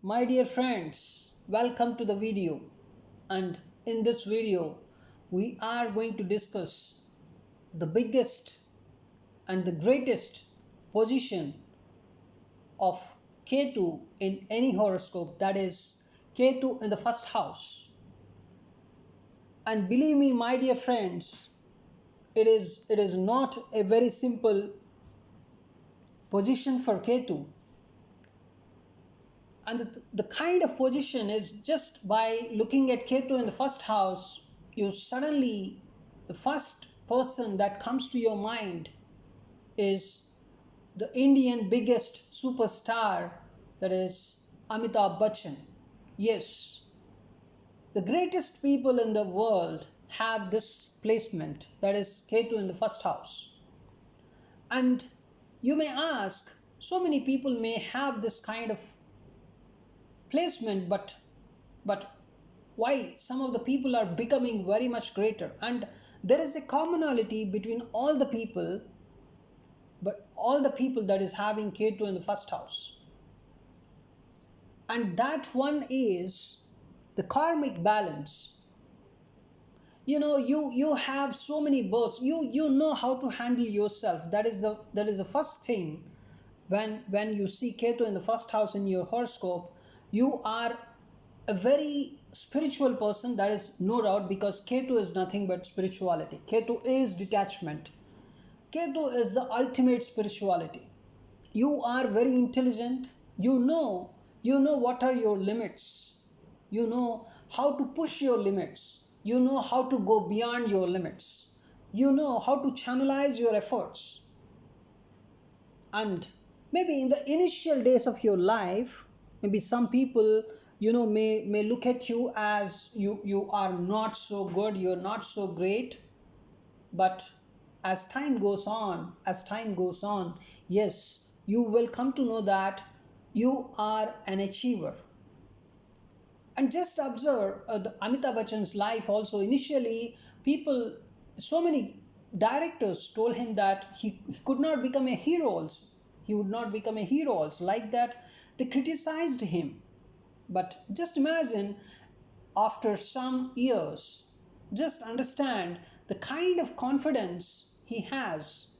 My dear friends, welcome to the video. And in this video, we are going to discuss the biggest and the greatest position of Ketu in any horoscope, that is Ketu in the first house. And believe me, my dear friends, it is not a very simple position for Ketu. And the kind of position is just by looking at Ketu in the first house, you suddenly, the first person that comes to your mind is the Indian biggest superstar, that is Amitabh Bachchan. Yes, the greatest people in the world have this placement, that is Ketu in the first house. And you may ask, so many people may have this kind of placement, but why some of the people are becoming very much greater? And there is a commonality between all the people, but all the people that is having Ketu in the first house, and that one is the karmic balance. You have so many births, you know how to handle yourself. That is the first thing. When you see Ketu in the first house in your horoscope, you are a very spiritual person, that is no doubt, because Ketu is nothing but spirituality. Ketu is detachment. Ketu is the ultimate spirituality. You are very intelligent. You know what are your limits. You know how to push your limits. You know how to go beyond your limits. You know how to channelize your efforts. And maybe in the initial days of your life, maybe some people may look at you as you are not so good, you're not so great. But as time goes on, yes, you will come to know that you are an achiever. And just observe the Amitabh Bachchan's life also. Initially, people, so many directors told him that he could not become a hero also. He would not become a hero also. Like that, they criticized him. But just imagine, after some years, just understand the kind of confidence he has.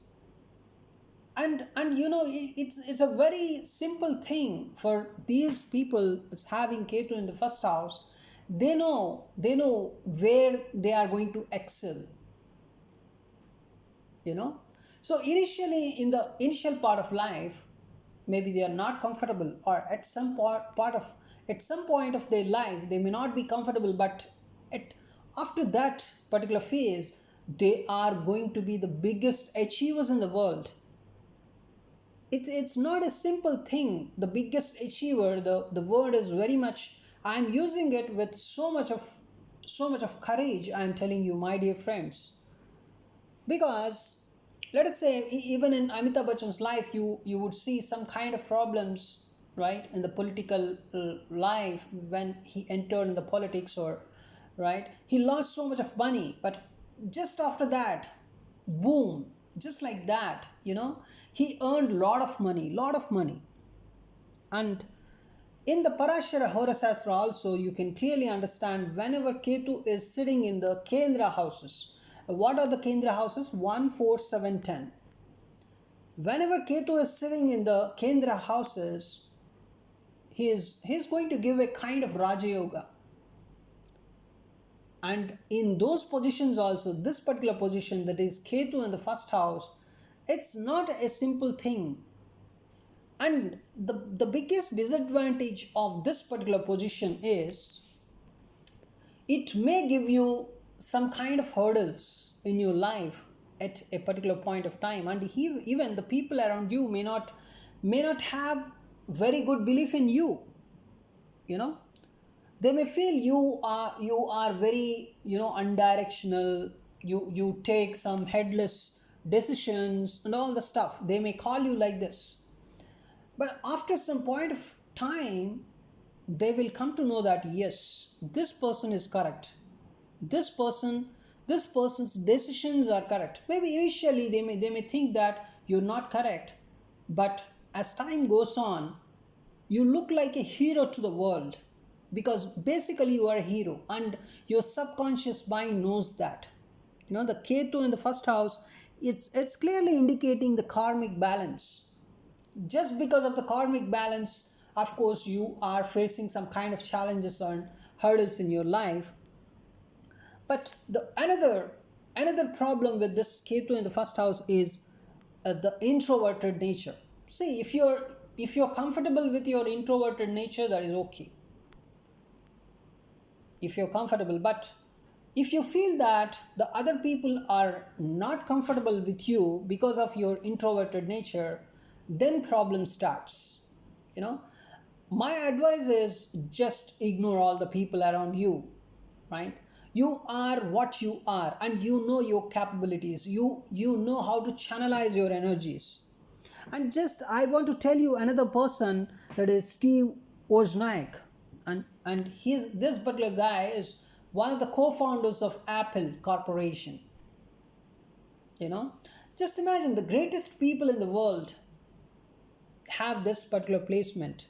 And it's a very simple thing for these people that's having Ketu in the first house. They know where they are going to excel. you know so initially, in the initial part of life, maybe they are not comfortable, or at some point of their life they may not be comfortable, but at after that particular phase, they are going to be the biggest achievers in the world. It's not a simple thing. The biggest achiever, the word is very much, I'm using it with so much of courage, I'm telling you, my dear friends. Because let us say, even in Amitabh Bachchan's life, you would see some kind of problems, right, in the political life. When he entered in the politics, or right, he lost so much of money, but just after that, boom, just like that, he earned lot of money. And in the Parashara Horasastra also, you can clearly understand, whenever Ketu is sitting in the Kendra houses. What are the Kendra houses? 1, 4, 7, 10. Whenever Ketu is sitting in the Kendra houses, he is going to give a kind of Raja Yoga. And in those positions also, this particular position, that is Ketu in the first house, it's not a simple thing. And the biggest disadvantage of this particular position is, it may give you some kind of hurdles in your life at a particular point of time. And even the people around you may not have very good belief in you. They may feel you are very undirectional. You take some headless decisions and all the stuff. They may call you like this. But after some point of time, they will come to know that, yes, this person is correct. This person's decisions are correct. Maybe initially they may think that you're not correct, but as time goes on, you look like a hero to the world, because basically you are a hero and your subconscious mind knows that. The Ketu in the first house, it's clearly indicating the karmic balance. Just because of the karmic balance, of course you are facing some kind of challenges and hurdles in your life. But the another problem with this Ketu in the first house is the introverted nature. See, if you're comfortable with your introverted nature, that is okay. If you're comfortable, but if you feel that the other people are not comfortable with you because of your introverted nature, then problem starts. You know, my advice is just ignore all the people around you, right? You are what you are, and you know your capabilities. You know how to channelize your energies. And just I want to tell you another person, that is Steve Wozniak, and he's this particular guy is one of the co-founders of Apple Corporation. You know, just imagine the greatest people in the world have this particular placement,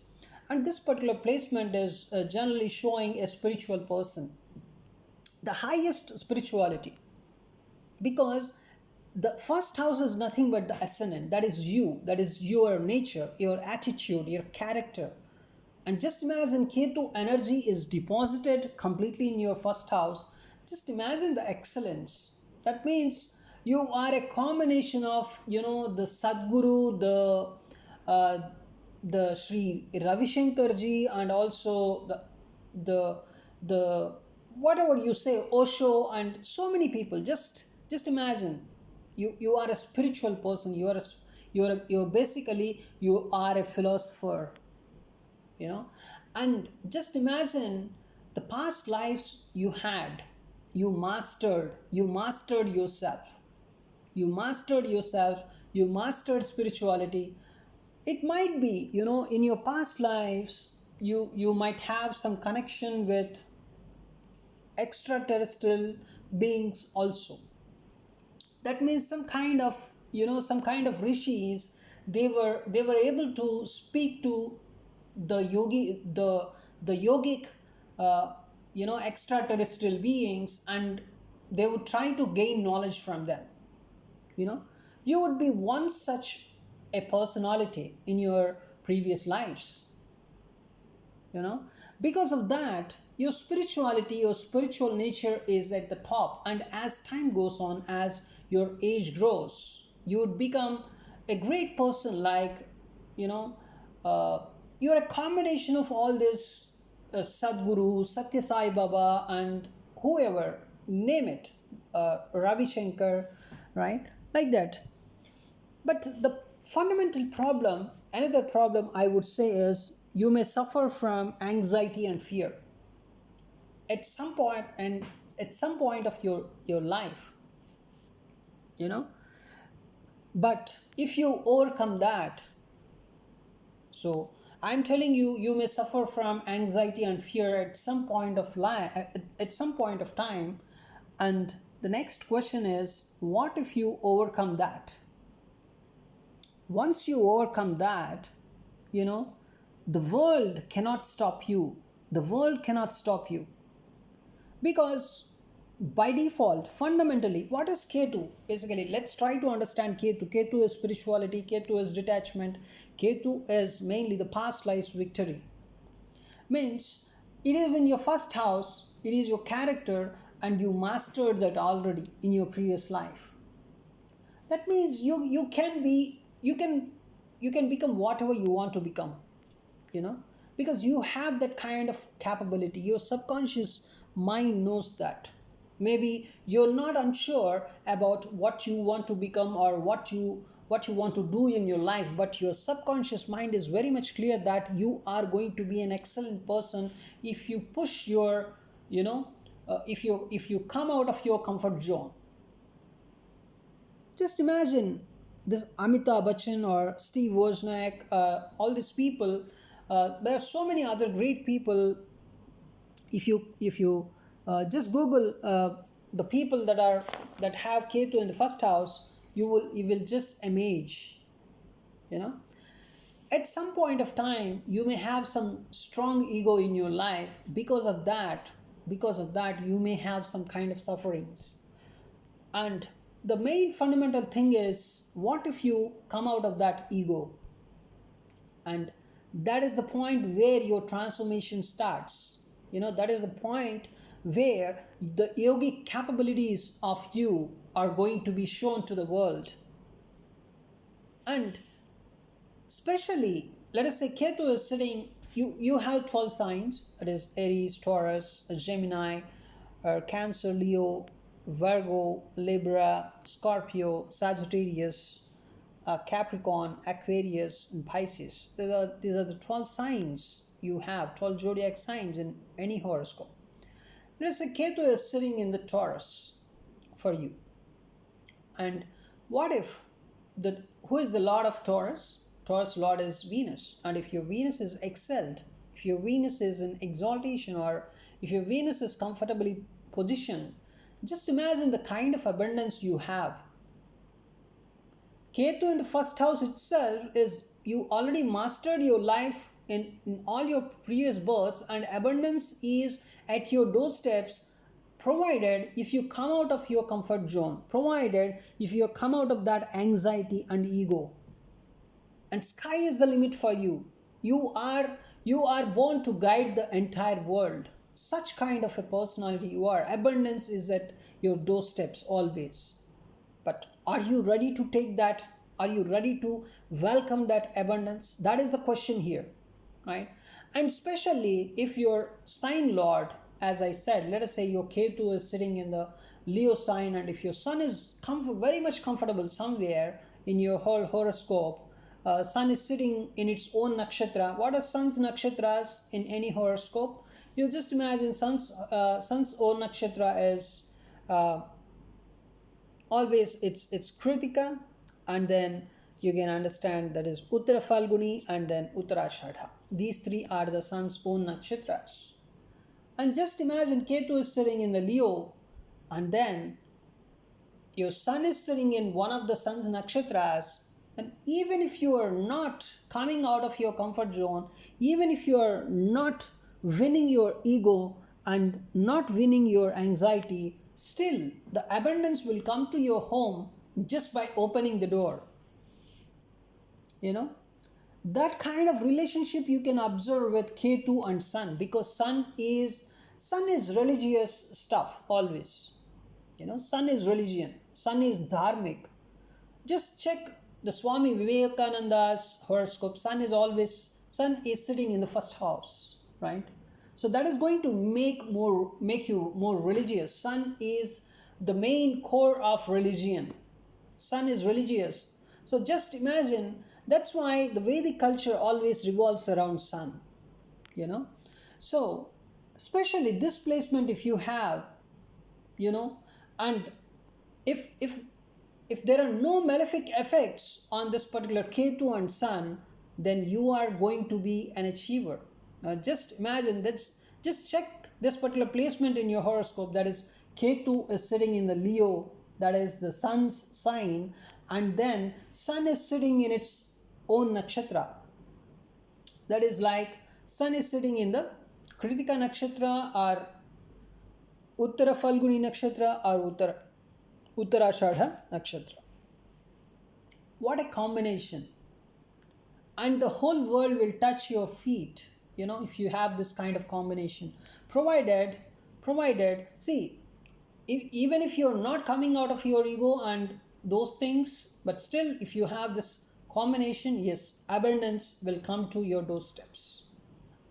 and this particular placement is generally showing a spiritual person, the highest spirituality, because the first house is nothing but the ascendant, that is you, that is your nature, your attitude, your character. And just imagine Ketu energy is deposited completely in your first house. Just imagine the excellence. That means you are a combination of, the Sadguru, uh, the Sri Ravi Shankar ji, and also the whatever you say, Osho, and so many people. Just imagine, you are a spiritual person. You're basically you are a philosopher. And just imagine the past lives you had. You mastered yourself. You mastered spirituality. It might be, in your past lives you might have some connection with extraterrestrial beings also. That means some kind of rishis, they were able to speak to the yogic extraterrestrial beings, and they would try to gain knowledge from them. you know you would be one such a personality in your previous lives. you know because of that, your spirituality, your spiritual nature is at the top, and as time goes on, as your age grows, you would become a great person. Like, you know uh, you're a combination of all this, Sadguru, Satya Sai Baba, and whoever, name it, Ravi Shankar, right, like that. But the fundamental problem, another problem I would say, is you may suffer from anxiety and fear at some point, and at some point of your life. you know but if you overcome that, so I'm telling you, you may suffer from anxiety and fear at some point of life, at some point of time. And the next question is, what if you overcome that? Once you overcome that, you know the world cannot stop you. The world cannot stop you, because by default, fundamentally, what is Ketu? Basically, let's try to understand Ketu. Ketu is spirituality, Ketu is detachment, Ketu is mainly the past life's victory. Means it is in your first house, it is your character, and you mastered that already in your previous life. That means you can become whatever you want to become, you know because you have that kind of capability. Your subconscious mind knows that. Maybe you're not unsure about what you want to become, or what you want to do in your life, but your subconscious mind is very much clear that you are going to be an excellent person if you push your, if you come out of your comfort zone. Just imagine this Amitabh Bachchan or Steve Wozniak, all these people. There are so many other great people. If you just Google the people that have Ketu in the first house, you will just amaze. You know. at some point of time you may have some strong ego in your life. Because of that you may have some kind of sufferings. And the main fundamental thing is, what if you come out of that ego? And that is the point where your transformation starts. That is the point where the yogic capabilities of you are going to be shown to the world. And especially, let us say Ketu is sitting, you have 12 signs, that is Aries, Taurus, Gemini, Cancer, Leo, Virgo, Libra, Scorpio, Sagittarius, Capricorn, Aquarius, and Pisces. These are the 12 signs you have, 12 zodiac signs in any horoscope. Let us say Ketu is sitting in the Taurus for you. And what if who is the Lord of Taurus? Taurus Lord is Venus. And if your Venus is excelled, if your Venus is in exaltation, or if your Venus is comfortably positioned, just imagine the kind of abundance you have. Ketu in the first house itself is, you already mastered your life in all your previous births, and abundance is at your doorsteps, provided if you come out of your comfort zone, provided if you come out of that anxiety and ego. And sky is the limit for you. You are born to guide the entire world. Such kind of a personality you are. Abundance is at your doorsteps always. But are you ready to take that? Are you ready to welcome that abundance? That is the question here, right? And especially if your sign lord, as I said, let us say your Ketu is sitting in the Leo sign, and if your sun is very much comfortable somewhere in your whole horoscope, sun is sitting in its own nakshatra. What are sun's nakshatras in any horoscope? You just imagine sun's own nakshatra is always it's Kritika, and then you can understand that is Uttara Falguni and then Uttarashadha. These three are the sun's own nakshatras. And just imagine Ketu is sitting in the Leo, and then your sun is sitting in one of the sun's nakshatras. And even if you are not coming out of your comfort zone, even if you are not winning your ego and not winning your anxiety, still the abundance will come to your home just by opening the door. That kind of relationship you can observe with Ketu and Sun, because Sun is religious stuff always. Sun is religion, Sun is dharmic. Just check the Swami Vivekananda's horoscope. Sun is sitting in the first house, right? So that is going to make you more religious. Sun is the main core of religion. Sun is religious. So just imagine, that's why the Vedic culture always revolves around Sun. So especially this placement, if you have, and if there are no malefic effects on this particular Ketu and Sun, then you are going to be an achiever. Now just imagine, just check this particular placement in your horoscope, that is Ketu is sitting in the Leo, that is the Sun's sign, and then Sun is sitting in its own nakshatra. That is like Sun is sitting in the Kritika nakshatra or Uttara Falguni nakshatra or Uttarashadha nakshatra. What a combination. And the whole world will touch your feet, if you have this kind of combination. Provided, see, even if you're not coming out of your ego and those things, but still if you have this combination, yes, abundance will come to your doorsteps.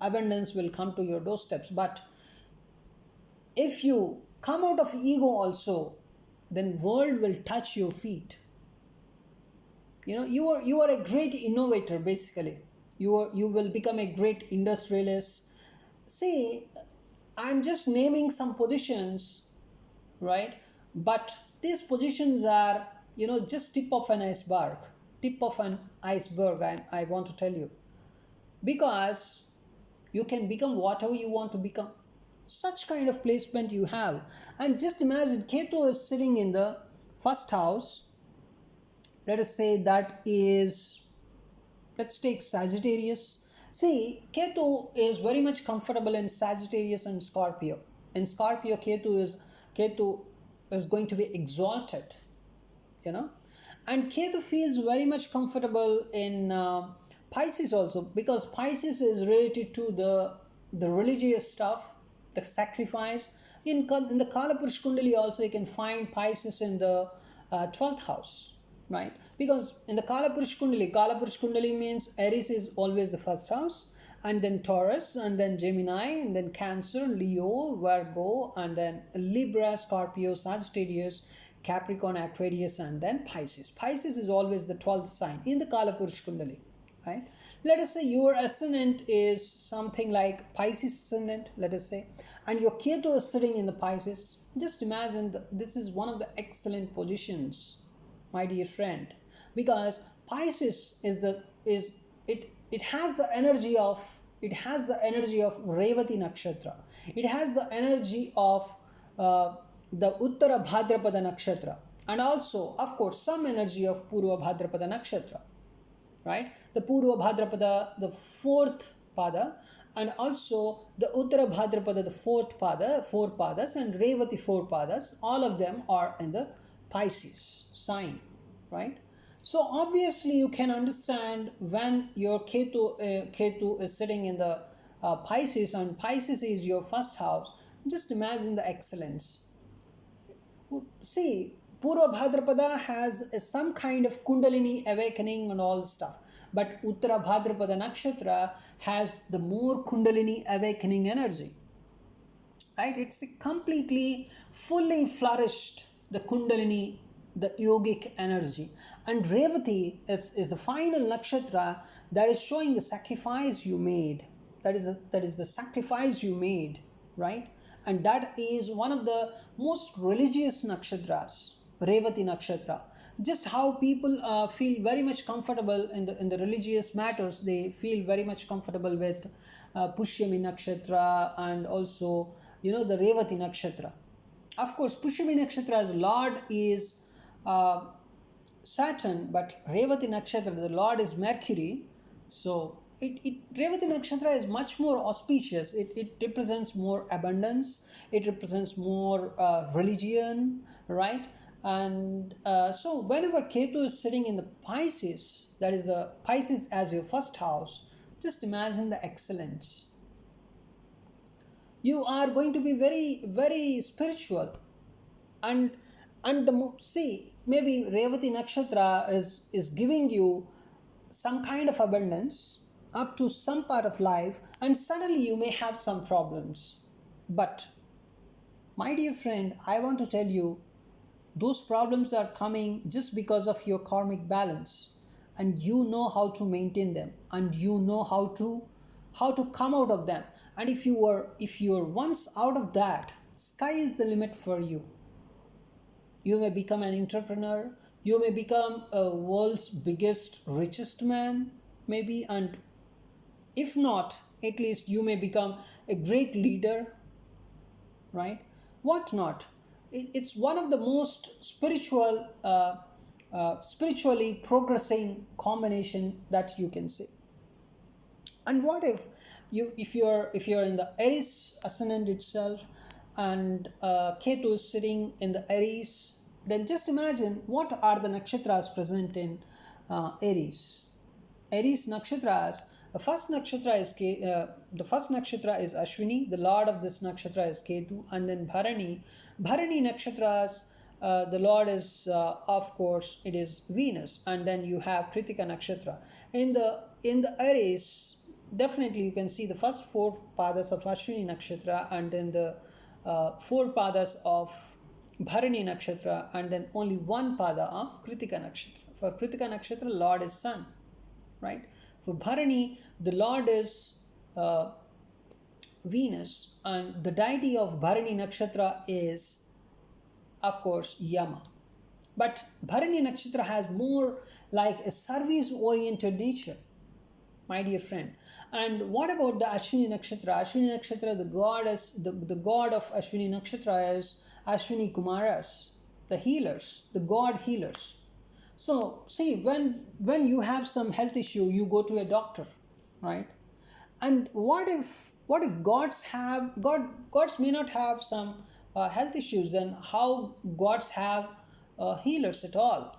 Abundance will come to your doorsteps. But if you come out of ego also, then world will touch your feet. You are a great innovator, basically. You will become a great industrialist. See, I'm just naming some positions, right? But these positions are, just tip of an iceberg. I want to tell you. Because you can become whatever you want to become. Such kind of placement you have. And just imagine Ketu is sitting in the first house. Let us say that is, Let's take Sagittarius. See, Ketu is very much comfortable in Sagittarius and Scorpio. In Scorpio, Ketu is going to be exalted, you know, and Ketu feels very much comfortable in Pisces also, because Pisces is related to the religious stuff, the sacrifice. In the Kalapurush Kundali also you can find Pisces in the 12th house, right? Because in the Kalapurush Kundali means Aries is always the first house, and then Taurus, and then Gemini, and then Cancer, Leo, Virgo, and then Libra, Scorpio, Sagittarius, Capricorn, Aquarius, and then Pisces. Pisces is always the 12th sign in the Kalapurush Kundali, right? Let us say your ascendant is something like Pisces ascendant, let us say, and your Ketu is sitting in the Pisces. Just imagine this is one of the excellent positions, my dear friend, because Pisces it has the energy of Revati Nakshatra. It has the energy of the Uttara Bhadrapada Nakshatra, and also, of course, some energy of Purva Bhadrapada Nakshatra, right? The Purva Bhadrapada, the fourth pada, and also the Uttara Bhadrapada, the fourth pada, four padas, and Revati, four padas. All of them are in the Pisces sign, right? So obviously you can understand when your Ketu is sitting in the Pisces, and Pisces is your first house. Just imagine the excellence. See, Purva Bhadrapada has some kind of Kundalini awakening and all stuff, but Uttara Bhadrapada Nakshatra has the more Kundalini awakening energy, right? It's a completely fully flourished the Kundalini, the yogic energy. And Revati is the final nakshatra that is showing the sacrifice you made. That is the sacrifice you made, right? And that is one of the most religious nakshatras, Revati nakshatra. Just how people feel very much comfortable in the religious matters, they feel very much comfortable with Pushyami nakshatra, and also the Revati nakshatra. Of course, Pushyami nakshatra's lord is Saturn, but Revati nakshatra, the lord is Mercury. So Revati nakshatra is much more auspicious. It represents more abundance. It represents more religion, right? And so whenever Ketu is sitting in the Pisces, that is the Pisces as your first house, just imagine the excellence. You are going to be very, very spiritual, and see, maybe Revati nakshatra is giving you some kind of abundance up to some part of life, and suddenly you may have some problems. But my dear friend, I want to tell you, those problems are coming just because of your karmic balance, and you know how to maintain them, and you know how to come out of them. And if you are once out of that, sky is the limit for you. You may become an entrepreneur, you may become a world's biggest, richest man, maybe, and if not, at least you may become a great leader, right? What not? It's one of the most spiritually progressing combination that you can see. And what if you're in the Aries ascendant itself, and Ketu is sitting in the Aries, then just imagine what are the nakshatras present in Aries. Aries nakshatras. The first nakshatra is Ashwini. The lord of this nakshatra is Ketu, and then Bharani. Bharani nakshatras, the lord is of course it is Venus, and then you have Kritika nakshatra. In the Aries, definitely you can see the first four padas of Ashwini nakshatra, and then the four padas of Bharani nakshatra, and then only one pada of Kritika nakshatra. For Kritika nakshatra, lord is Sun, right? For Bharani, the lord is Venus, and the deity of Bharani nakshatra is, of course, Yama. But Bharani nakshatra has more like a service-oriented nature, my dear friend. And what about the Ashwini nakshatra? Ashwini nakshatra, the god of Ashwini nakshatra is Ashwini Kumaras, the healers, the god healers. So see, when you have some health issue, you go to a doctor, right? And what if gods may not have some health issues? Then how gods have healers at all?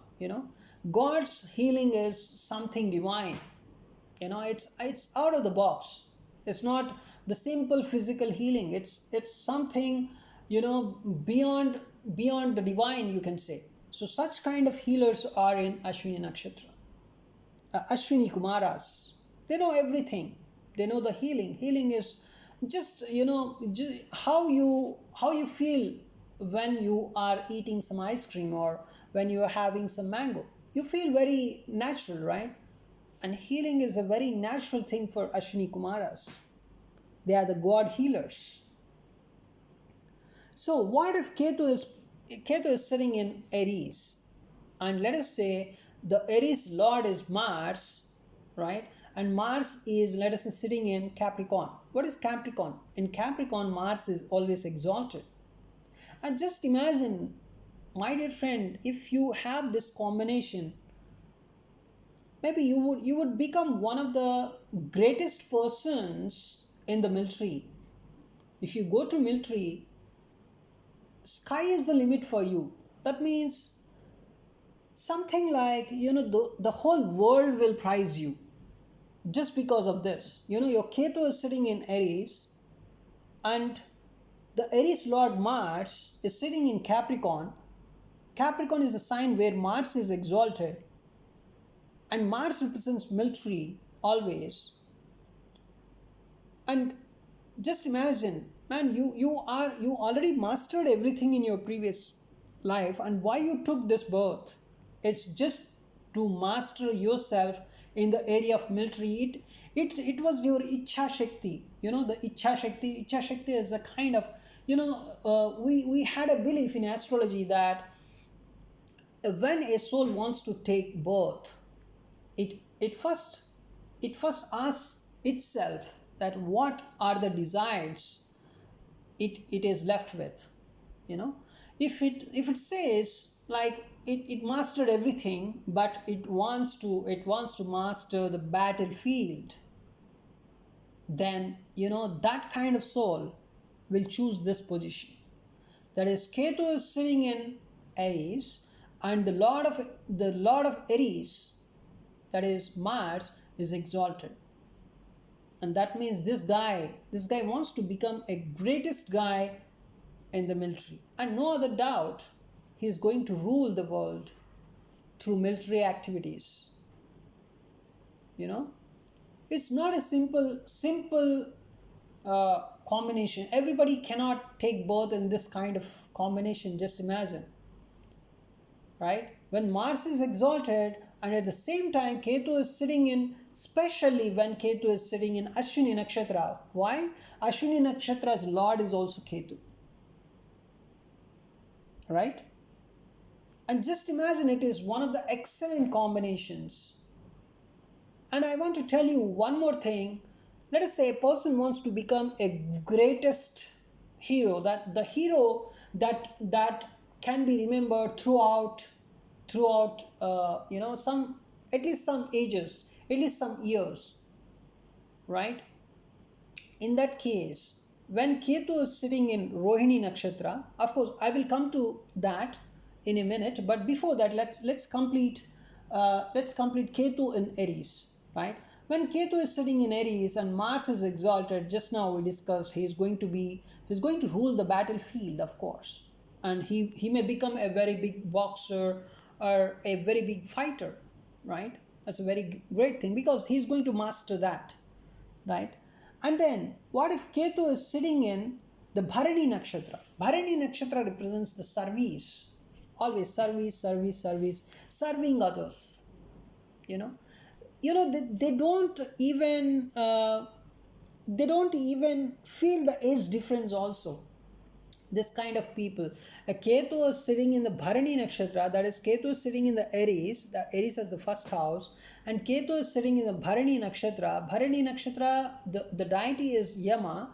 God's healing is something divine. It's out of the box. It's not the simple physical healing. It's something, beyond the divine, you can say. So such kind of healers are in Ashwini Nakshatra. Ashwini Kumaras. They know everything. They know the healing. Healing is just, how you feel when you are eating some ice cream or when you are having some mango. You feel very natural, right? And healing is a very natural thing for Ashwini Kumaras. They are the god healers. So what if Ketu is sitting in Aries, and let us say the Aries lord is Mars, right? And Mars is, let us say, sitting in Capricorn. What is Capricorn? In Capricorn, Mars is always exalted. And just imagine, my dear friend, if you have this combination, maybe you would become one of the greatest persons in the military. If you go to military, sky is the limit for you. That means something like, the whole world will prize you just because of this. Your Ketu is sitting in Aries, and the Aries lord Mars is sitting in Capricorn. Capricorn is the sign where Mars is exalted, and Mars represents military always. And just imagine, man, you already mastered everything in your previous life, and why you took this birth? It's just to master yourself in the area of military. It was your Ichha Shakti. The Ichha Shakti is a kind of, we had a belief in astrology that when a soul wants to take birth, it first asks itself that what are the desires it is left with. If it says like it mastered everything, but it wants to master the battlefield, then that kind of soul will choose this position. That is, Ketu is sitting in Aries, and the lord of Aries, that is Mars, is exalted. And that means this guy wants to become a greatest guy in the military. And no other doubt, he is going to rule the world through military activities. It's not a simple combination. Everybody cannot take birth in this kind of combination. Just imagine, right? When Mars is exalted, and at the same time Ketu is sitting in, especially when Ketu is sitting in Ashwini Nakshatra. Why? Ashwini Nakshatra's lord is also Ketu, right? And just imagine, it is one of the excellent combinations. And I want to tell you one more thing. Let us say a person wants to become a greatest hero, that the hero that can be remembered throughout some, at least some ages, at least some years, right? In that case, when Ketu is sitting in Rohini Nakshatra, of course I will come to that in a minute, but before that, let's complete Ketu in Aries, right? When Ketu is sitting in Aries and Mars is exalted, just now we discussed he's going to rule the battlefield, of course, and he may become a very big boxer or a very big fighter, right? That's a very great thing, because he's going to master that, right? And then what if Ketu is sitting in the Bharani Nakshatra? Bharani Nakshatra represents the service, always service, serving others. They don't even feel the age difference also. This kind of people. A Ketu is sitting in the Bharani Nakshatra, that is, Ketu is sitting in the Aries has the first house, and Ketu is sitting in the Bharani Nakshatra. Bharani Nakshatra, the deity is Yama,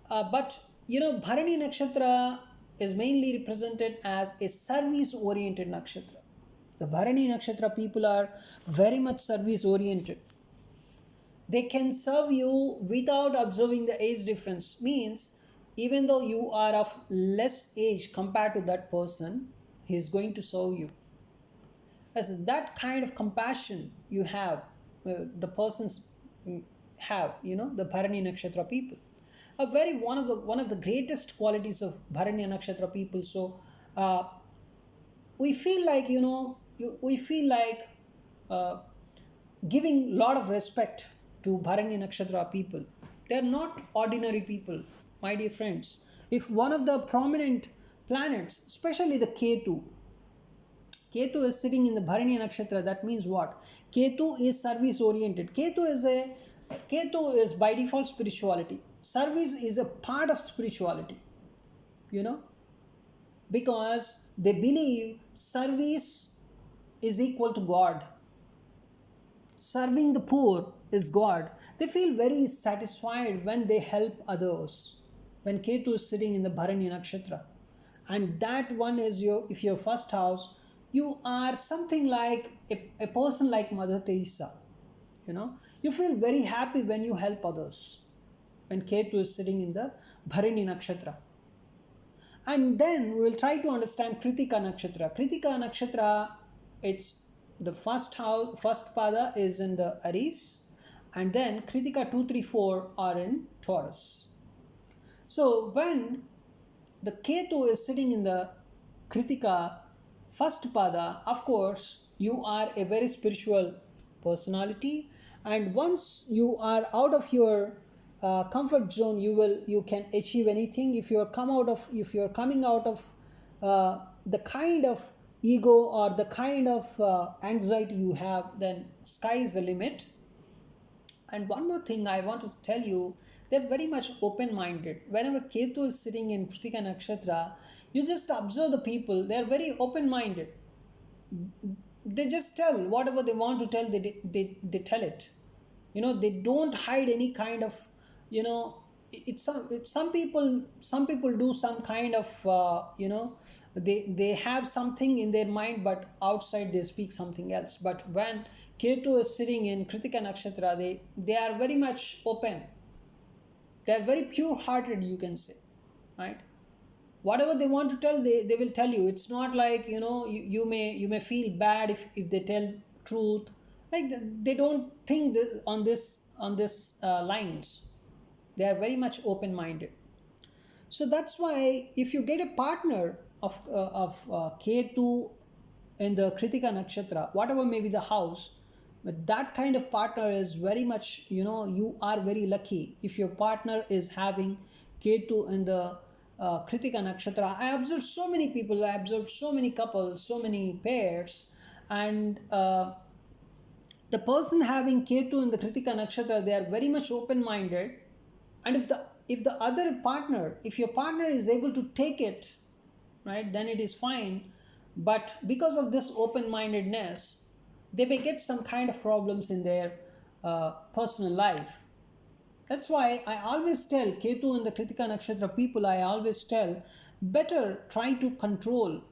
but Bharani Nakshatra is mainly represented as a service-oriented nakshatra. The Bharani Nakshatra people are very much service oriented. They can serve you without observing the age difference. Means, even though you are of less age compared to that person, he is going to serve you. As that kind of compassion you have, the persons have, the Bharani Nakshatra people. A very one of the greatest qualities of Bharani Nakshatra people. So we feel like we feel like uh, giving lot of respect to Bharani Nakshatra people. They are not ordinary people, my dear friends. If one of the prominent planets, especially the Ketu is sitting in the Bharani Nakshatra, that means what? Ketu is service oriented. Ketu is by default spirituality. Service is a part of spirituality, you know, because they believe service is equal to God. Serving the poor is God. They feel very satisfied when they help others. When Ketu is sitting in the Bharani Nakshatra, and that one is if your first house, you are something like a person like Mother Teresa. You feel very happy when you help others. When Ketu is sitting in the Bharani Nakshatra. And then we will try to understand Kritika Nakshatra. Kritika Nakshatra, it's the first house, first pada is in the Aries, and then Kritika 2, 3, 4 are in Taurus. So when the Ketu is sitting in the Kritika first pada, of course, you are a very spiritual personality, and once you are out of your comfort zone, you can achieve anything. If you're coming out of the kind of ego or the kind of anxiety you have, then sky is the limit. And one more thing I want to tell you, they're very much open-minded. Whenever Ketu is sitting in Kritika Nakshatra, you just observe the people, they're very open-minded. They just tell whatever they want to tell, they tell it. They don't hide any kind of, it's some people do some kind of, they have something in their mind, but outside they speak something else. But when Ketu is sitting in Kritika Nakshatra, they are very much open. They are very pure-hearted, you can say, right? Whatever they want to tell, they will tell you. It's not like, you may feel bad if they tell truth. Like they don't think on this lines. They are very much open-minded. So that's why if you get a partner of Ketu in the Kritika Nakshatra, whatever may be the house, but that kind of partner is very much, you are very lucky if your partner is having Ketu in the Kritika Nakshatra. I observed so many people, I observed so many couples, so many pairs, and the person having Ketu in the Kritika Nakshatra, they are very much open-minded. And if your partner is able to take it, right, then it is fine. But because of this open-mindedness, they may get some kind of problems in their personal life. That's why I always tell Ketu and the Kritika Nakshatra people, I always tell, better try to control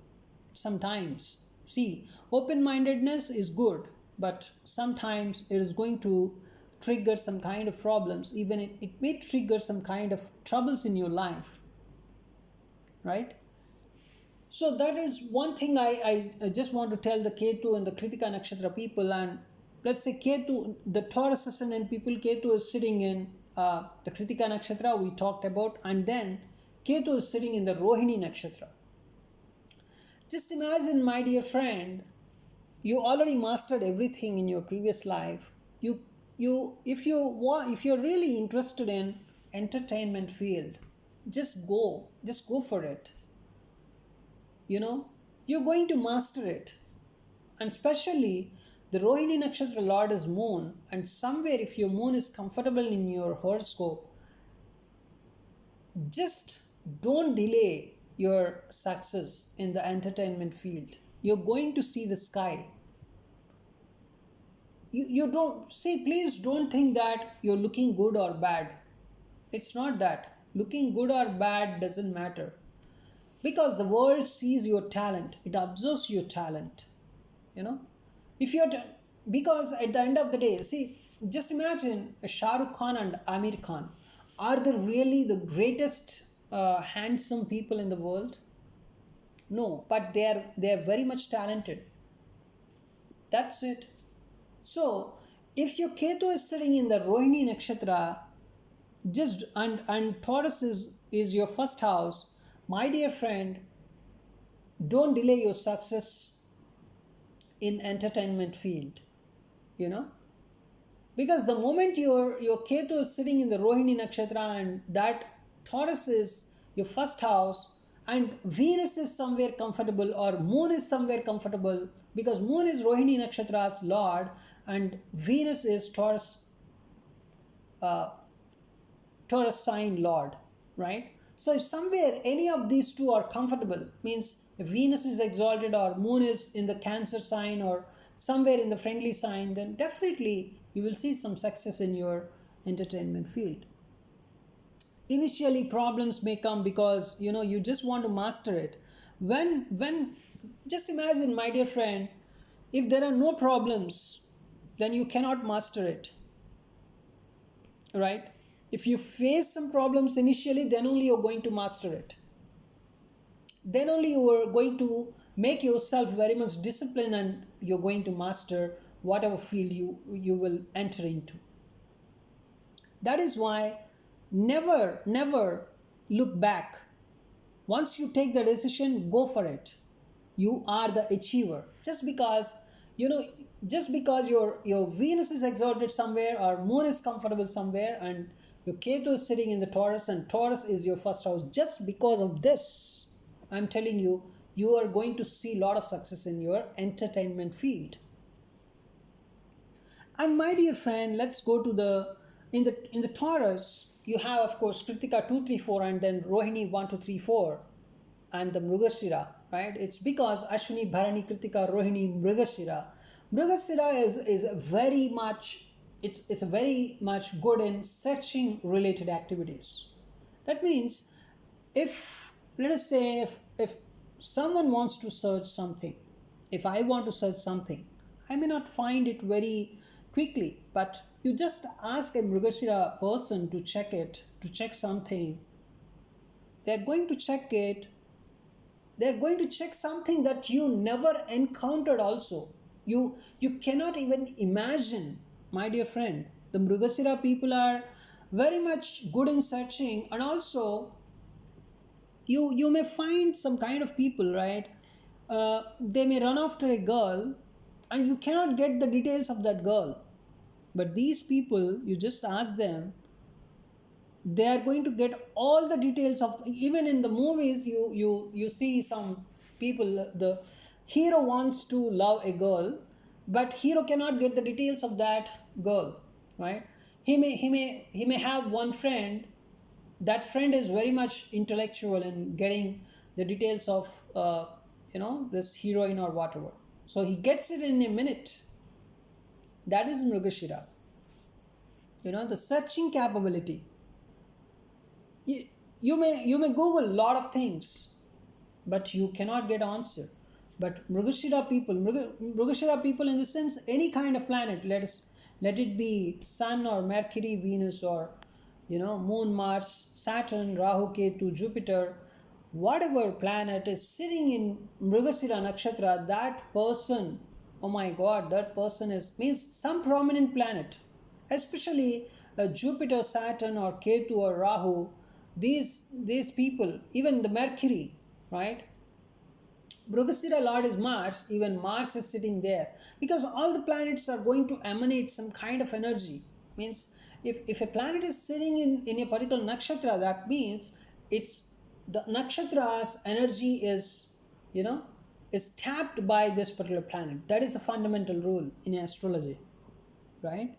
sometimes. See, open-mindedness is good, but sometimes it is going to trigger some kind of problems. Even it may trigger some kind of troubles in your life, right? So that is one thing I just want to tell the Ketu and the Kritika Nakshatra people. And let's say Ketu, the Taurus ascendant people, Ketu is sitting in the Kritika Nakshatra we talked about, and then Ketu is sitting in the Rohini Nakshatra. Just imagine, my dear friend, you already mastered everything in your previous life. If you're really interested in entertainment field, just go for it. You're going to master it. And especially the Rohini Nakshatra Lord is Moon, and somewhere if your Moon is comfortable in your horoscope, just don't delay your success in the entertainment field. You're going to see the sky. You don't see, please don't think that you're looking good or bad. It's not that. Looking good or bad doesn't matter. Because the world sees your talent, it observes your talent. you know. If you're because at the end of the day, see, just imagine Shah Rukh Khan and Amir Khan. Are they really the greatest handsome people in the world? No, but they are very much talented. That's it. So if your Ketu is sitting in the Rohini Nakshatra, just and Taurus is your first house, my dear friend, don't delay your success in entertainment field, you know. Because the moment your Ketu is sitting in the Rohini Nakshatra and that Taurus is your first house and Venus is somewhere comfortable or Moon is somewhere comfortable, because Moon is Rohini Nakshatra's Lord and Venus is uh, Taurus sign Lord, right? So if somewhere any of these two are comfortable, means if Venus is exalted or Moon is in the Cancer sign or somewhere in the friendly sign, then definitely you will see some success in your entertainment field. Initially problems may come because you just want to master it. When just imagine, my dear friend, if there are no problems, then you cannot master it, right? If you face some problems initially, then only you're going to master it. Then only you are going to make yourself very much disciplined and you're going to master whatever field you will enter into. That is why never look back. Once you take the decision, go for it. You are the achiever. Just because your Venus is exalted somewhere or Moon is comfortable somewhere and your Ketu is sitting in the Taurus and Taurus is your first house, just because of this, I'm telling you, you are going to see a lot of success in your entertainment field. And my dear friend, let's go to the in the Taurus. You have, of course, Kritika 2, 3, 4, and then Rohini 1, 2, 3, 4, and the Mrugashira, right? It's because Ashwini, Bharani, Kritika, Rohini, Mrugashira. Mrugashira is very much, it's very much good in searching related activities. That means, if let us say if someone wants to search something, if I want to search something, I may not find it very quickly, but you just ask a Mrugashira person to check something. They're going to check it. They're going to check something that you never encountered also. You cannot even imagine, my dear friend. The Mrugashira people are very much good in searching, and also you may find some kind of people, right? They may run after a girl and you cannot get the details of that girl, but these people, you just ask them, they are going to get all the details of. Even in the movies, you see some people, the hero wants to love a girl, but hero cannot get the details of that girl, right? He may have one friend. That friend is very much intellectual in getting the details of this heroine or whatever, so he gets it in a minute. That is Mrugashira, the searching capability. You may Google a lot of things, but you cannot get answer. But Mrugashira people in the sense, any kind of planet, let it be Sun or Mercury, Venus, or Moon, Mars, Saturn, Rahu, Ketu, Jupiter, whatever planet is sitting in Mrugashira Nakshatra, that person, oh my God, that person means some prominent planet, especially Jupiter, Saturn, or Ketu, or Rahu. These people, even the Mercury, right? Mrugashira Lord is Mars, even Mars is sitting there, because all the planets are going to emanate some kind of energy. Means if a planet is sitting in a particular nakshatra, that means it's the nakshatra's energy is tapped by this particular planet. That is the fundamental rule in astrology, right?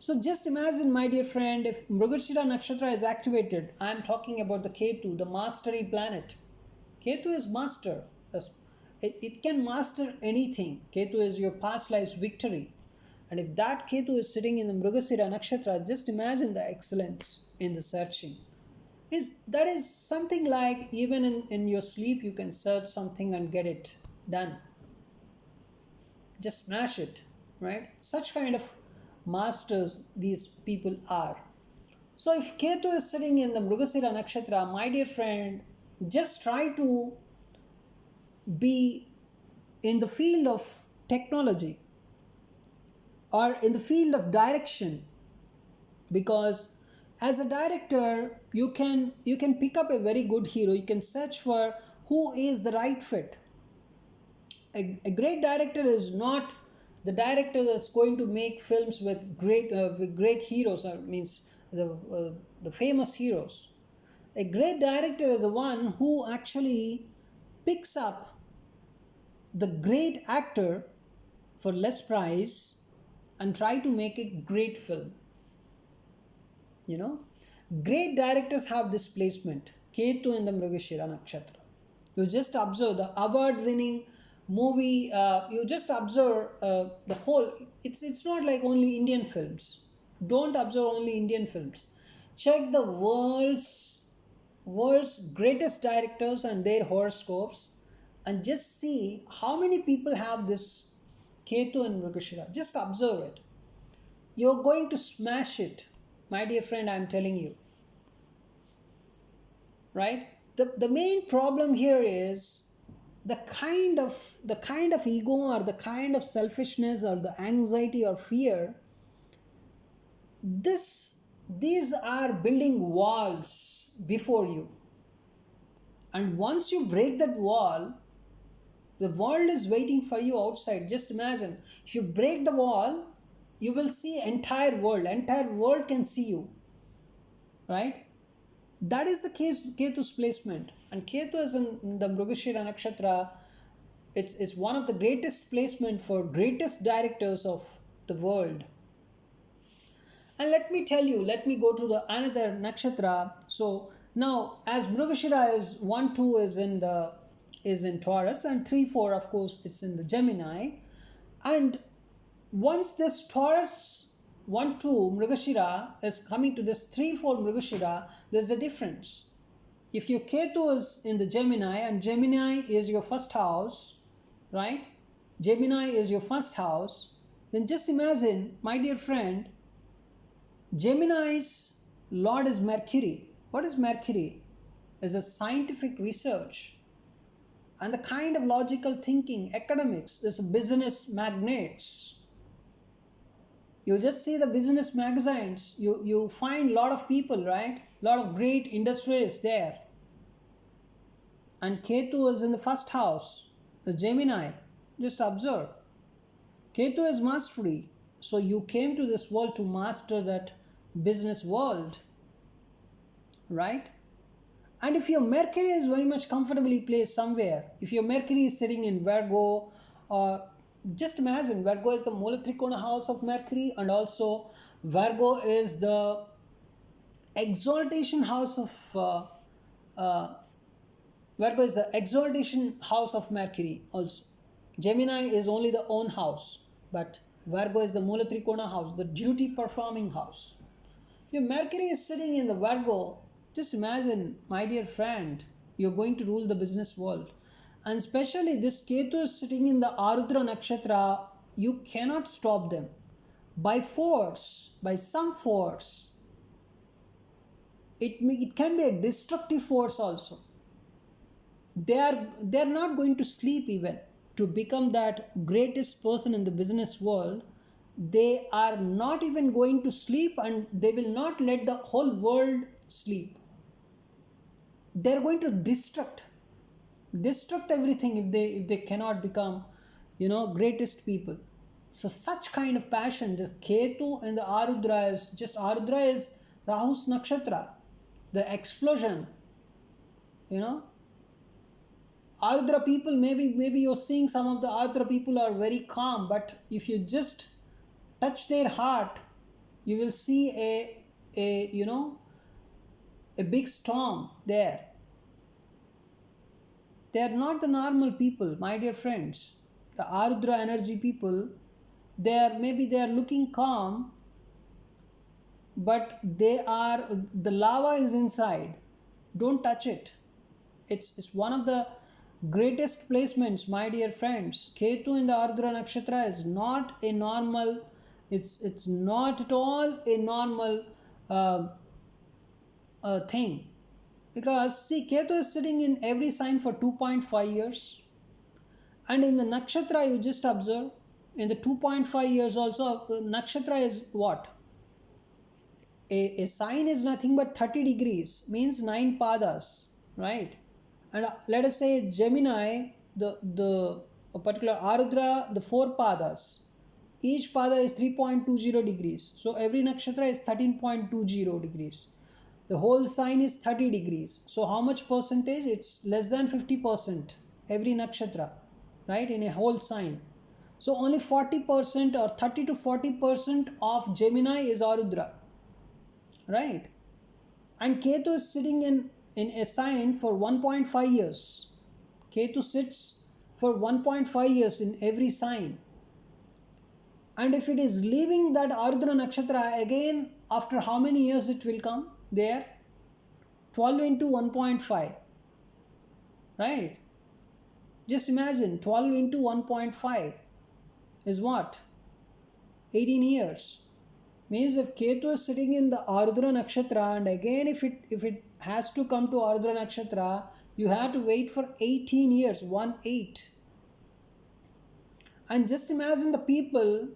So just imagine, my dear friend, if Mrugashira Nakshatra is activated, I am talking about the Ketu, the mastery planet. Ketu is master. It can master anything. Ketu is your past life's victory. And if that Ketu is sitting in the Mrugashira Nakshatra, just imagine the excellence in the searching. That is something like, even in your sleep you can search something and get it done. just smash it, right? Such kind of masters these people are. So if Ketu is sitting in the Mrugasira Nakshatra, my dear friend, just try to be in the field of technology or in the field of direction, because as a director you can pick up a very good hero. You can search for who is the right fit. A great director is not the director that's going to make films with great heroes, or means the famous heroes. A great director is the one who actually picks up the great actor for less price and try to make a great film. You know, great directors have this placement, Ketu in the Mrigashira Nakshatra. You just observe the award-winning movie. You just observe the whole. It's not like only Indian films. Don't observe only Indian films. Check the world's greatest directors and their horoscopes, and just see how many people have this Ketu in Mrigashira. Just observe it. You're going to smash it, my dear friend. I'm telling you. Right? The main problem here is the kind of ego or the kind of selfishness or the anxiety or fear. These are building walls before you, and once you break that wall, the world is waiting for you outside. Just imagine, if you break the wall, you will see entire world can see you, right? That is the case Ketu's placement. And Ketu is in the Mrigashira Nakshatra. It's one of the greatest placement for greatest directors of the world. And let me go to the another nakshatra. So now, as Mrigashira is 1, 2 is in Taurus, and 3, 4 of course it's in the Gemini. And once this Taurus 1, 2 Mrigashira is coming to this 3, 4 Mrigashira, there's a difference. If your Ketu is in the Gemini, and Gemini is your first house, right? Gemini is your first house, then just imagine, my dear friend, Gemini's Lord is Mercury. What is Mercury? Is a scientific research and the kind of logical thinking, academics, is business magnates. You just see the business magazines, you find a lot of people, right? A lot of great industries there. And Ketu is in the first house, the Gemini. Just observe. Ketu is mastery. So you came to this world to master that business world, right? And if your Mercury is very much comfortably placed somewhere, if your Mercury is sitting in Virgo, or just imagine, Virgo is the Mula Trikona house of Mercury, and also Virgo is the exaltation house of Virgo is the exaltation house of Mercury also. Gemini is only the own house, but Virgo is the Mula Trikona house, the duty performing house. Your Mercury is sitting in the Virgo. Just imagine, my dear friend, you're going to rule the business world. And especially this Ketu is sitting in the Arudra Nakshatra, you cannot stop them. By force, by some force, it can be a destructive force also. They're not going to sleep even to become that greatest person in the business world. They are not even going to sleep, and they will not let the whole world sleep. They're going to destruct everything if they cannot become, greatest people. So such kind of passion, the Ketu and the Arudra is Rahu's nakshatra, the explosion. Arudra people, maybe you're seeing some of the Arudra people are very calm, but if you just touch their heart, you will see a big storm there. They are not the normal people, my dear friends. The Arudra energy people, they are looking calm, but the lava is inside. Don't touch it. It's one of the greatest placements, my dear friends. Ketu in the Ardra Nakshatra is not a normal, it's not at all a normal uh, thing. Because see, Ketu is sitting in every sign for 2.5 years. And in the Nakshatra, you just observe, in the 2.5 years also, Nakshatra is what? A sign is nothing but 30 degrees, means 9 padas, right? And let us say Gemini, the a particular Ardra, the 4 padas. Each pada is 3.20 degrees. So every nakshatra is 13.20 degrees. The whole sign is 30 degrees. So how much percentage? It's less than 50% every nakshatra, right? In a whole sign. So only 40% or 30 to 40% of Gemini is Arudra, right? And Ketu is sitting in a sign for 1.5 years. Ketu sits for 1.5 years in every sign. And if it is leaving that Ardra Nakshatra again, after how many years it will come there? 12 into 1.5, right? Just imagine 12 into 1.5 is what? 18 years. Means if Ketu is sitting in the Ardra Nakshatra, and again if it has to come to Ardra Nakshatra, you have to wait for 18 years, 1 8. And just imagine the people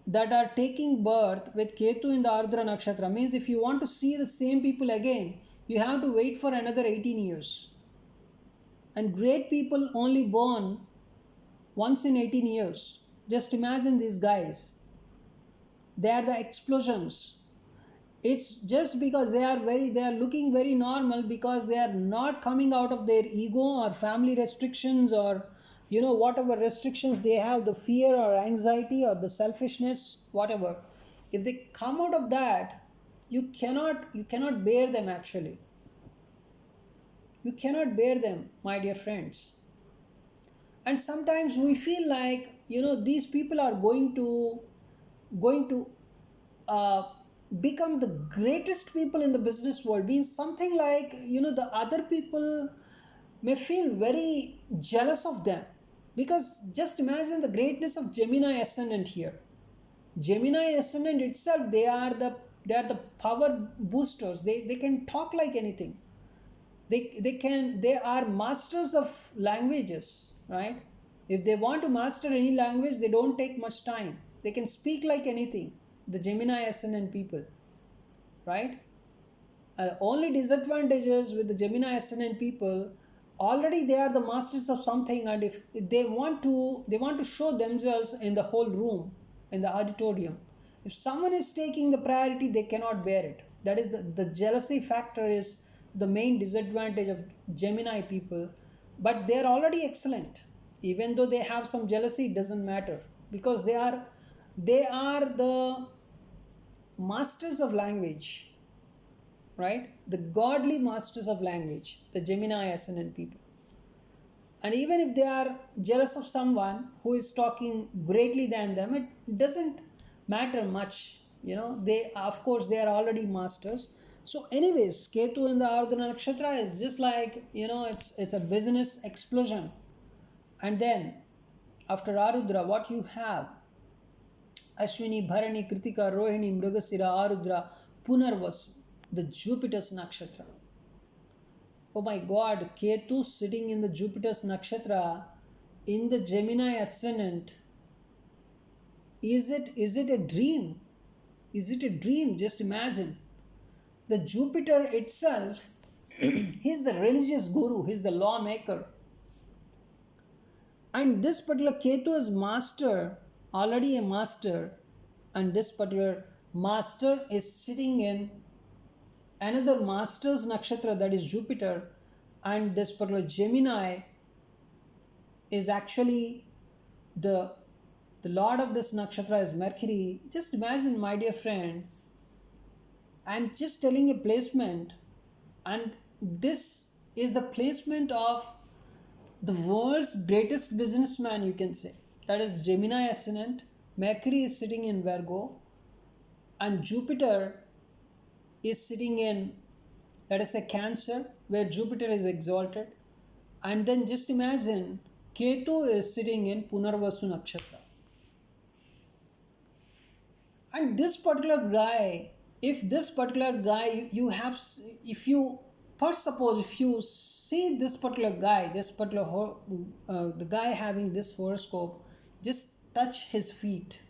that are taking birth with Ketu in the Ardra Nakshatra. Means if you want to see the same people again, you have to wait for another 18 years. And great people only born once in 18 years. Just imagine these guys. They are the explosions. It's just because they are looking very normal, because they are not coming out of their ego or family restrictions, or whatever restrictions they have, the fear or anxiety or the selfishness, whatever. If they come out of that, you cannot bear them. Actually, you cannot bear them, my dear friends. And sometimes we feel like these people are going to uh, become the greatest people in the business world. Means something like the other people may feel very jealous of them, because just imagine the greatness of Gemini ascendant here. Gemini ascendant itself, they are the power boosters. They can talk like anything. They are masters of languages, right? If they want to master any language, they don't take much time. They can speak like anything, the Gemini ascendant people, right? Only disadvantages with the Gemini ascendant people, already they are the masters of something, and if they want to show themselves in the whole room, in the auditorium. If someone is taking the priority, they cannot bear it. That is the jealousy factor is the main disadvantage of Gemini people. But they are already excellent. Even though they have some jealousy, it doesn't matter, because they are the masters of language, right? The godly masters of language, the Gemini ascendant people. And even if they are jealous of someone who is talking greatly than them, it doesn't matter much. They, of course, they are already masters. So anyways, Ketu in the Ardra Nakshatra is just like, it's a business explosion. And then after Arudra, what you have? Ashwini, Bharani, Kritika, Rohini, Mrigasira, Arudra, Punarvasu, the Jupiter's nakshatra. Oh my God, Ketu sitting in the Jupiter's nakshatra in the Gemini ascendant. Is it a dream? Is it a dream? Just imagine. The Jupiter itself, he's the religious guru, he's the lawmaker. And this particular Ketu is master, already a master, and this particular master is sitting in another master's nakshatra, that is Jupiter. And this particular Gemini is actually the lord of this nakshatra is Mercury. Just imagine, my dear friend, I'm just telling a placement, and this is the placement of the world's greatest businessman, you can say. That is Gemini ascendant. Mercury is sitting in Virgo, and Jupiter is sitting in, let us say, Cancer, where Jupiter is exalted. And then just imagine Ketu is sitting in Punarvasu Nakshatra. And this particular guy, if this particular guy you have, if you, first suppose if you see this particular guy, this particular the guy having this horoscope, just touch his feet,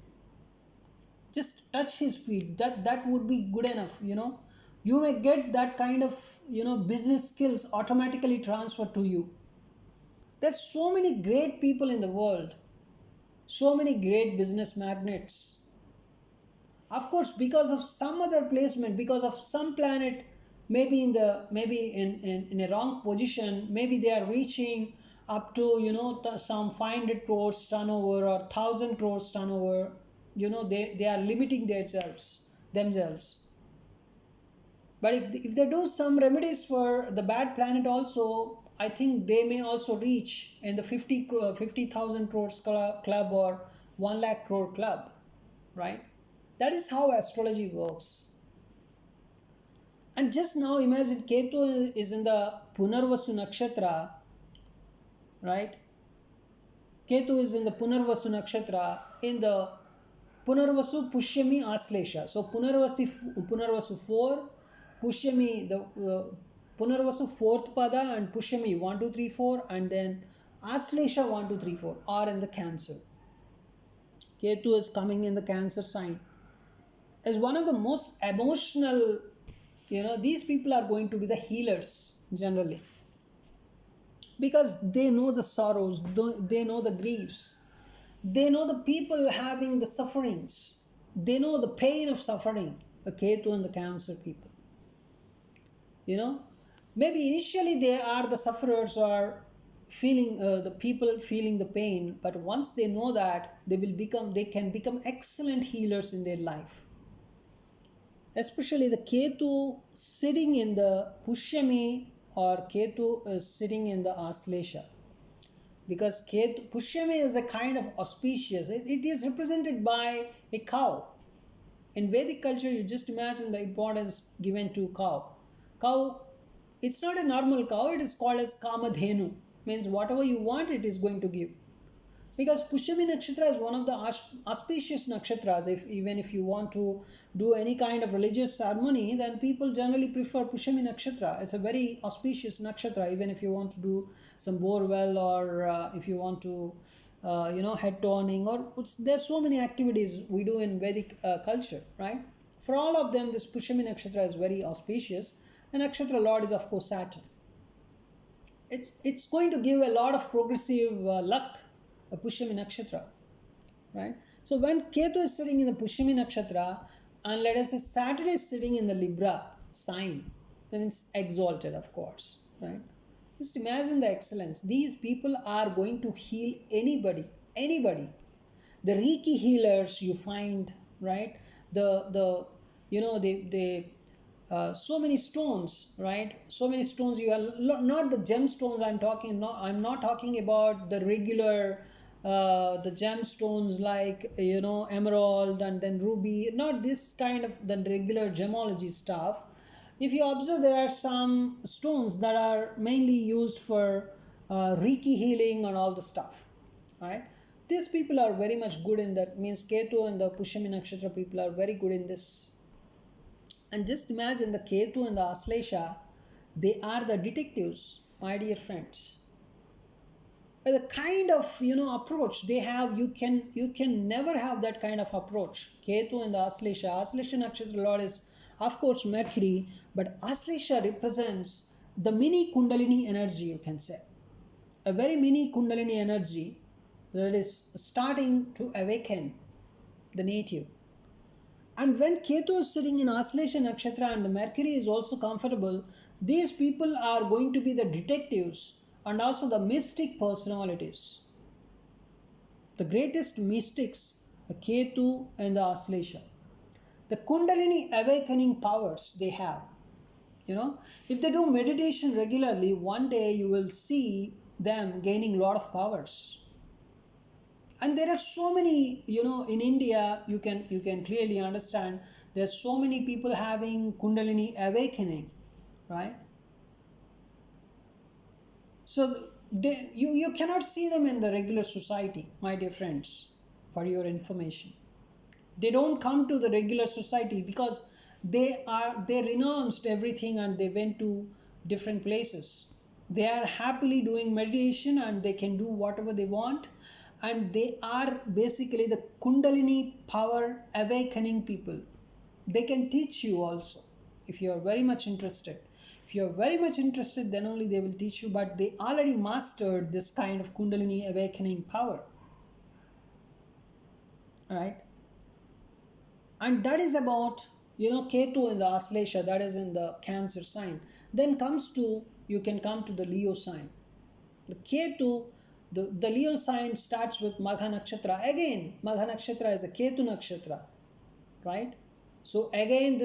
just touch his feet, that would be good enough, you may get that kind of business skills automatically transferred to you. There's so many great people in the world, so many great business magnates. Of course, because of some other placement, because of some planet, maybe in a wrong position, maybe they are reaching up to some 500 crores turnover or 1000 crores turnover. They are limiting themselves. But if they do some remedies for the bad planet also, I think they may also reach in the 50,000 crores club or 1 lakh crore club, right? That is how astrology works. And just now imagine Ketu is in the Punarvasu Nakshatra, right? Ketu is in the Punarvasu Nakshatra in the Punarvasu Pushyami Aslesha. So Punarvasu 4, Pushyami, the Punarvasu 4th Pada and Pushyami 1, 2, 3, 4, and then Aslesha 1, 2, 3, 4 are in the Cancer. Ketu is coming in the Cancer sign. As one of the most emotional, these people are going to be the healers generally, because they know the sorrows, they know the griefs, they know the people having the sufferings, they know the pain of suffering, the Ketu and the Cancer people. Maybe initially they are the sufferers or feeling the people feeling the pain, but once they know that, they can become excellent healers in their life. Especially the Ketu sitting in the Pushyami or Ketu is sitting in the Aslesha. Because Pushyami is a kind of auspicious, it is represented by a cow. In Vedic culture, you just imagine the importance given to cow. Cow, it's not a normal cow, it is called as Kamadhenu. Means whatever you want, it is going to give. Because Pushyami Nakshatra is one of the auspicious nakshatras. Even if you want to do any kind of religious ceremony, then people generally prefer Pushyami Nakshatra. It's a very auspicious nakshatra, even if you want to do some borewell or if you want to, head toning, or there's so many activities we do in Vedic culture, right? For all of them, this Pushyami Nakshatra is very auspicious. The nakshatra lord is, of course, Saturn. It's going to give a lot of progressive luck, a Pushyami Nakshatra, right? So when Ketu is sitting in the Pushyami Nakshatra, and let us say Saturn is sitting in the Libra sign, then it's exalted, of course, right? Just imagine the excellence. These people are going to heal anybody. The Reiki healers you find, right? So many stones, right? So many stones. You are not the gemstones. I'm not talking about the regular, the gemstones like emerald and then ruby. Not this kind of the regular gemology stuff. If you observe, there are some stones that are mainly used for Reiki healing and all the stuff, right? These people are very much good in that. Means Ketu and the Pushyami Nakshatra people are very good in this. And just imagine the Ketu and the Aslesha, they are the detectives, my dear friends. The kind of approach they have, you can never have that kind of approach. Ketu and the Aslesha Nakshatra Lord is, of course, Mercury, but Aslesha represents the mini Kundalini energy, you can say. A very mini Kundalini energy that is starting to awaken the native. And when Ketu is sitting in Aslesha Nakshatra and the Mercury is also comfortable, these people are going to be the detectives and also the mystic personalities. The greatest mystics, the Ketu and the Aslesha. The Kundalini awakening powers they have. If they do meditation regularly, one day you will see them gaining a lot of powers. And there are so many, in India, you can clearly understand, there's so many people having Kundalini awakening, right? So You cannot see them in the regular society, my dear friends, for your information. They don't come to the regular society because they renounced everything and they went to different places. They are happily doing meditation and they can do whatever they want, and they are basically the Kundalini power awakening people. They can teach you also if you are very much interested. If you are very much interested, then only they will teach you, but they already mastered this kind of Kundalini awakening power. Right? And that is about, Ketu in the Aslesha, that is in the Cancer sign. Then you can come to the Leo sign. The Ketu, the Leo sign starts with Magha Nakshatra. Again, Magha Nakshatra is a Ketu Nakshatra, right? So again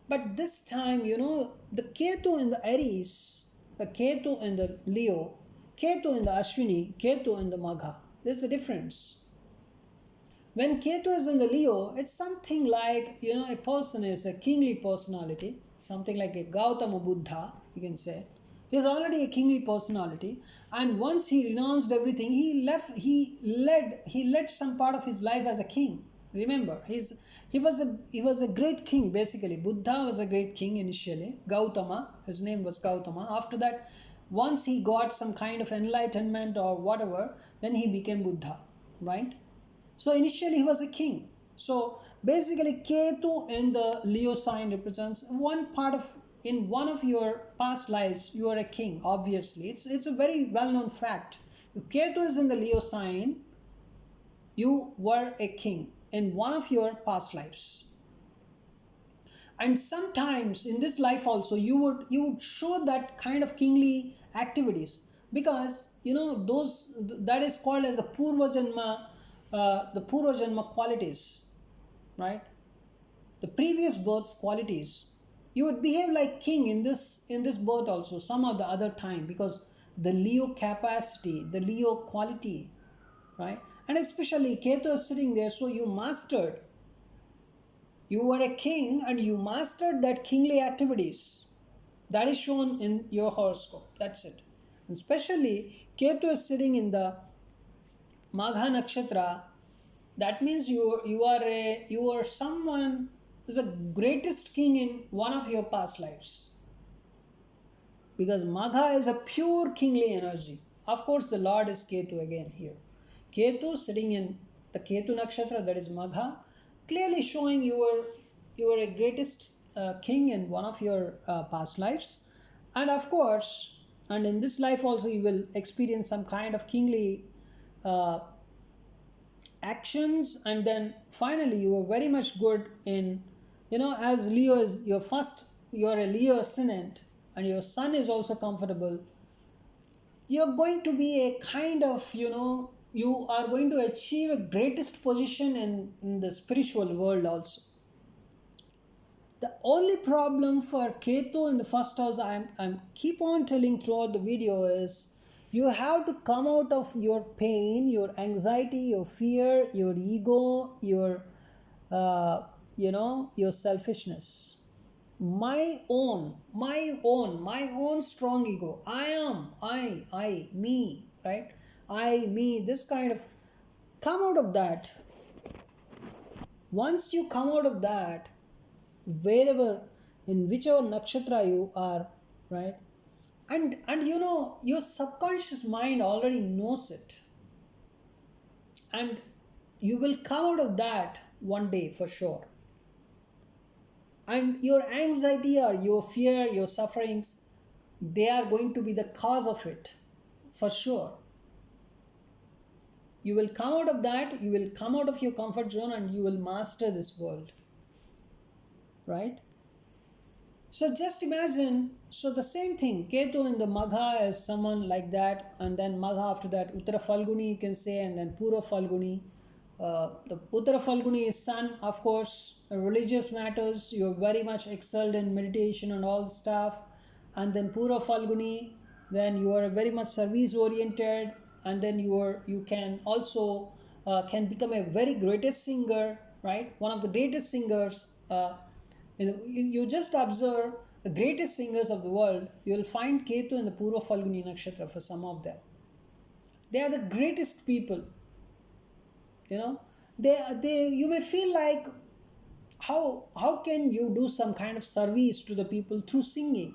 but this time, the Ketu in the Aries, the Ketu in the Leo, Ketu in the Ashwini, Ketu in the Magha. There's a difference. When Ketu is in the Leo, it's something like, a person is a kingly personality, something like a Gautama Buddha, you can say. He is already a kingly personality, and once he renounced everything, he led some part of his life as a king. Remember, he was a great king basically. Buddha was a great king initially. Gautama, his name was Gautama. After that, once he got some kind of enlightenment or whatever, then he became Buddha, right? So initially he was a king. So basically Ketu in the Leo sign represents in one of your past lives you are a king, obviously. It's a very well-known fact. If Ketu is in the Leo sign, you were a king in one of your past lives. And sometimes in this life also you would show that kind of kingly activities, because that is called as the Purva Janma qualities, right? The previous birth's qualities. You would behave like king in this birth also, some of the other time, because the Leo capacity, the Leo quality, right? And especially Ketu is sitting there, so you were a king and you mastered that kingly activities. That is shown in your horoscope. That's it. And especially Ketu is sitting in the Magha Nakshatra. That means you are someone who is the greatest king in one of your past lives. Because Magha is a pure kingly energy. Of course, the Lord is Ketu again here. Ketu sitting in the Ketu Nakshatra, that is Magha, clearly showing you are a greatest king in one of your past lives. And of course, and in this life also you will experience some kind of kingly actions, and then finally you are very much good in, as Leo is you are a Leo ascendant and your sun is also comfortable, you're going to be a kind of, you are going to achieve a greatest position in the spiritual world also. The only problem for Ketu in the first house, I'm keep on telling throughout the video, is you have to come out of your pain, your anxiety, your fear, your ego, your selfishness. My own strong ego. I, me, right? I, me, this kind of, come out of that. Once you come out of that, wherever, in whichever nakshatra you are, right? And your subconscious mind already knows it. And you will come out of that one day for sure. And your anxiety or your fear, your sufferings, they are going to be the cause of it for sure. You will come out of that, you will come out of your comfort zone, and you will master this world. Right? So just imagine, so the same thing, Ketu in the Magha is someone like that, and then Magha after that, Uttara Falguni you can say, and then Pura Falguni. The Uttara Falguni is sun, of course, religious matters, you are very much excelled in meditation and all stuff. And then Pura Falguni, then you are very much service oriented, and then you can also can become a very greatest singer, right? One of the greatest singers. You just observe the greatest singers of the world, you will find Ketu in the Purva Falguni Nakshatra for some of them. They are the greatest people. You know, they you may feel like, how can you do some kind of service to the people through singing?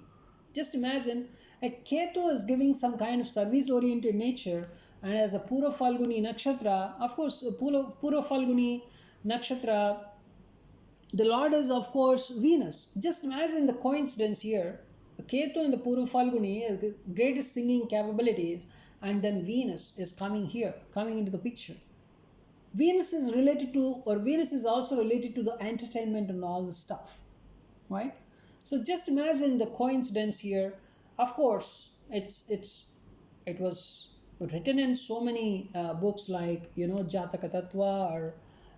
Just imagine a Ketu is giving some kind of service oriented nature, and as a Pura Falguni Nakshatra, of course, Pura Falguni Nakshatra, the Lord is, of course, Venus. Just imagine the coincidence here. The Ketu in the Pura Falguni is the greatest singing capabilities, and then Venus is coming here, coming into the picture. Venus is related to, or Venus is also related to the entertainment and all the stuff, right? So just imagine the coincidence here. Of course, it was written in so many books like, Jataka Tattva,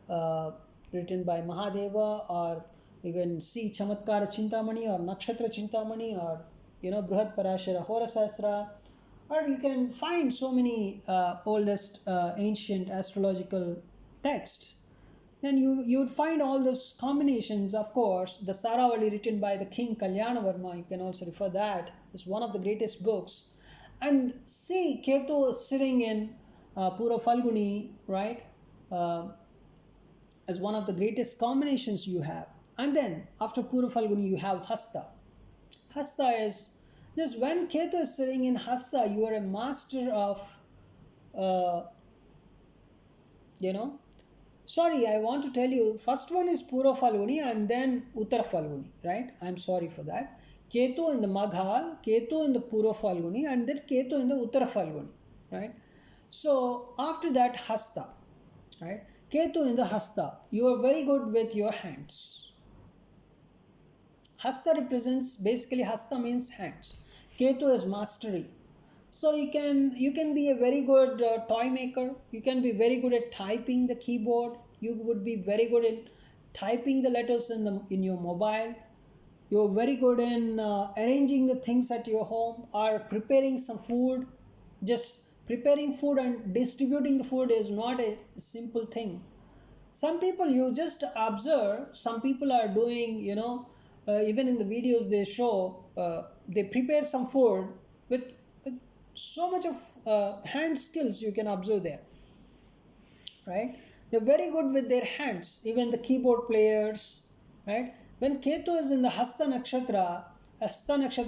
or written by Mahadeva, or you can see Chamatkara Chintamani or Nakshatra Chintamani, or Bruhat Parashara Hora Sastra, or you can find so many oldest ancient astrological texts. Then you would find all those combinations. Of course, the Saravali written by the King Kalyanavarma, you can also refer that. It's one of the greatest books. And see Ketu sitting in Pura Falguni, right, as one of the greatest combinations you have. And then after Pura Falguni you have Hasta. Hasta is this, when Ketu is sitting in Hasta, you are a master of, sorry, I want to tell you, first one is Pura Falguni and then Uttara Falguni, right? I'm sorry for that. Ketu in the Magha, Ketu in the Pura Falguni, and then Ketu in the Uttara Falguni, right? So after that, Hasta, right? Ketu in the Hasta, you are very good with your hands. Hasta represents, basically Hasta means hands. Ketu is mastery. So you can be a very good toy maker. You can be very good at typing the keyboard. You would be very good at typing the letters in your mobile. You're very good in arranging the things at your home, or preparing some food. Just preparing food and distributing the food is not a simple thing. Some people, you just observe, some people are doing, even in the videos they show, they prepare some food with so much of hand skills you can observe there, right? They're very good with their hands, even the keyboard players, right? When Ketu is in the Hasta Nakshatra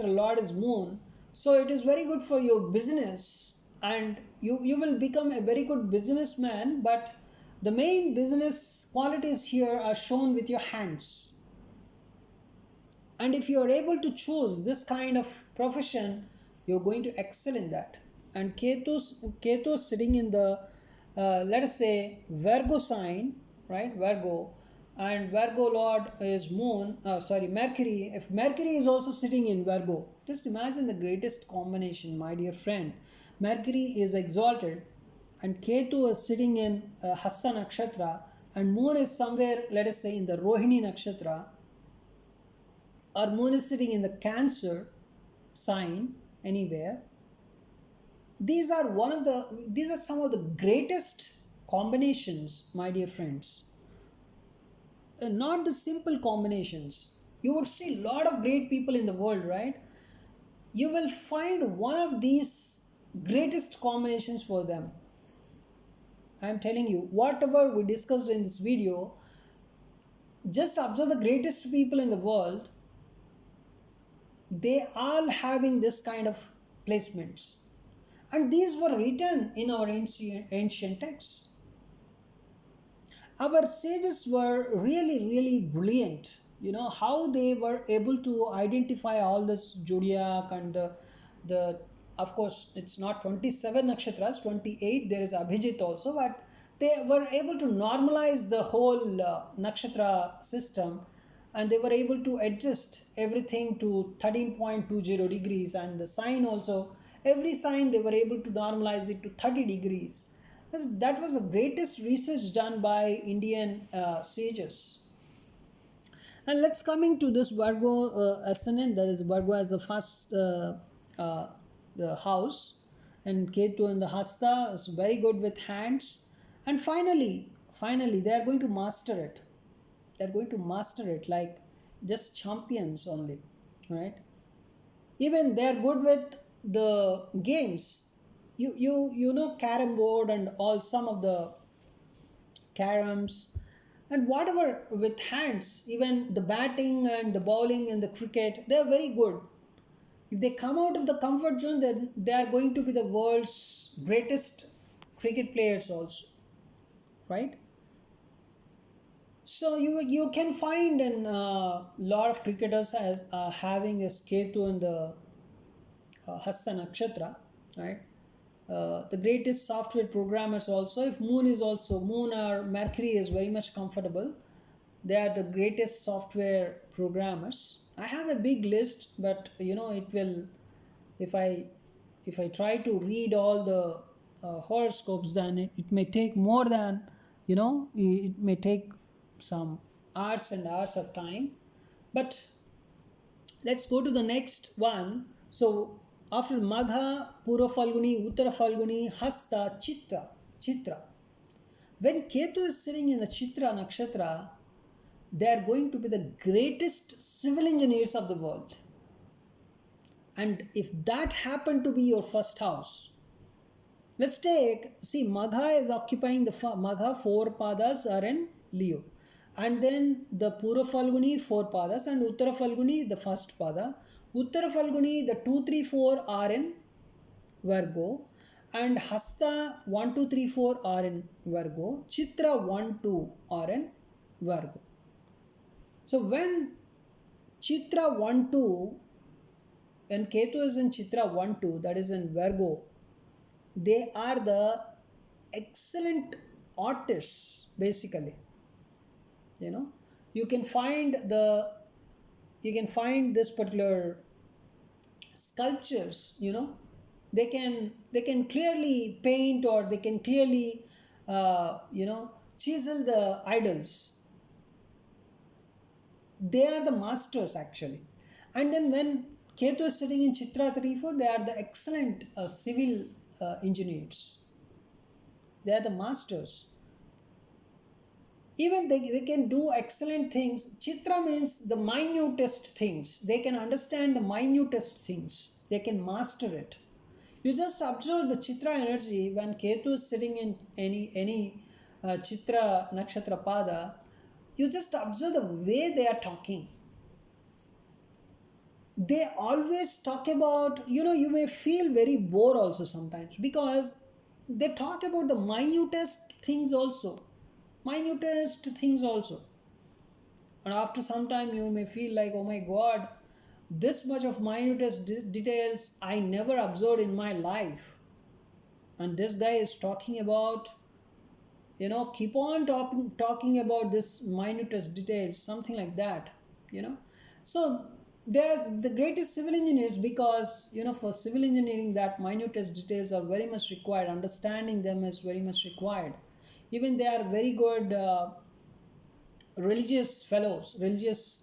Lord is Moon, so it is very good for your business, and you will become a very good businessman. But the main business qualities here are shown with your hands. And if you are able to choose this kind of profession, you're going to excel in that. And Ketu sitting in the, let us say, Virgo sign, right? Virgo. And Virgo Lord is Moon, Mercury. If Mercury is also sitting in Virgo, just imagine the greatest combination, my dear friend. Mercury is exalted, and Ketu is sitting in Hasta Nakshatra, and Moon is somewhere, let us say, in the Rohini Nakshatra, or Moon is sitting in the Cancer sign, anywhere. These are some of the greatest combinations, my dear friends. Not the simple combinations. You would see a lot of great people in the world, right? You will find one of these greatest combinations for them. I am telling you, whatever we discussed in this video, just observe the greatest people in the world. They all having this kind of placements, and these were written in our ancient texts. Our sages were really brilliant. How they were able to identify all this zodiac, and the of course it's not 27 nakshatras, 28, there is Abhijit also, but they were able to normalize the whole nakshatra system, and they were able to adjust everything to 13.20 degrees, and the sign also, every sign they were able to normalize it to 30 degrees. That was the greatest research done by Indian sages. And let's coming to this Virgo ascendant, that is Virgo as the first the house, and Ketu in the Hasta is very good with hands. And finally they are going to master it. They're going to master it like just champions only, right? Even they're good with the games. you know carom board and all, some of the caroms and whatever with hands, even the batting and the bowling and the cricket, they are very good. If they come out of the comfort zone, then they are going to be the world's greatest cricket players also, right? So you can find a lot of cricketers as having a Ketu in the Hasta Nakshatra, right? The greatest software programmers also, if Moon is also, Moon or Mercury is very much comfortable, they are the greatest software programmers. I have a big list, but it will, if I try to read all the horoscopes, then it may take more than, it may take some hours and hours of time. But let's go to the next one. So after Magha, Purva Falguni, Uttara Falguni, Hasta, Chitra. When Ketu is sitting in the Chitra Nakshatra, they are going to be the greatest civil engineers of the world. And if that happened to be your first house, let's see, Magha is occupying Magha, 4 padas are in Leo. And then the Purva Falguni, 4 padas, and Uttara Falguni, the first pada. Uttara Falguni, the 2, 3, 4 are in Virgo. And Hasta, 1, 2, 3, 4 are in Virgo. Chitra, 1, 2 are in Virgo. So when Chitra 1, 2, and Ketu is in Chitra 1, 2, that is in Virgo, they are the excellent artists, basically. You can find this particular sculptures, they can clearly paint, or they can clearly chisel the idols. They are the masters actually. And then when Ketu is sitting in Chitra 3, 4, they are the excellent civil engineers. They are the masters. Even they can do excellent things. Chitra means the minutest things. They can understand the minutest things. They can master it. You just observe the Chitra energy when Ketu is sitting in any Chitra Nakshatra Pada. You just observe the way they are talking. They always talk about, you may feel very bored also sometimes, because they talk about the minutest things also. And after some time you may feel like, oh my god, this much of minutest details I never observed in my life. And this guy is talking about, keep on talking about this minutest details, something like that. So there's the greatest civil engineers, because for civil engineering, that minutest details are very much required. Understanding them is very much required. Even they are very good religious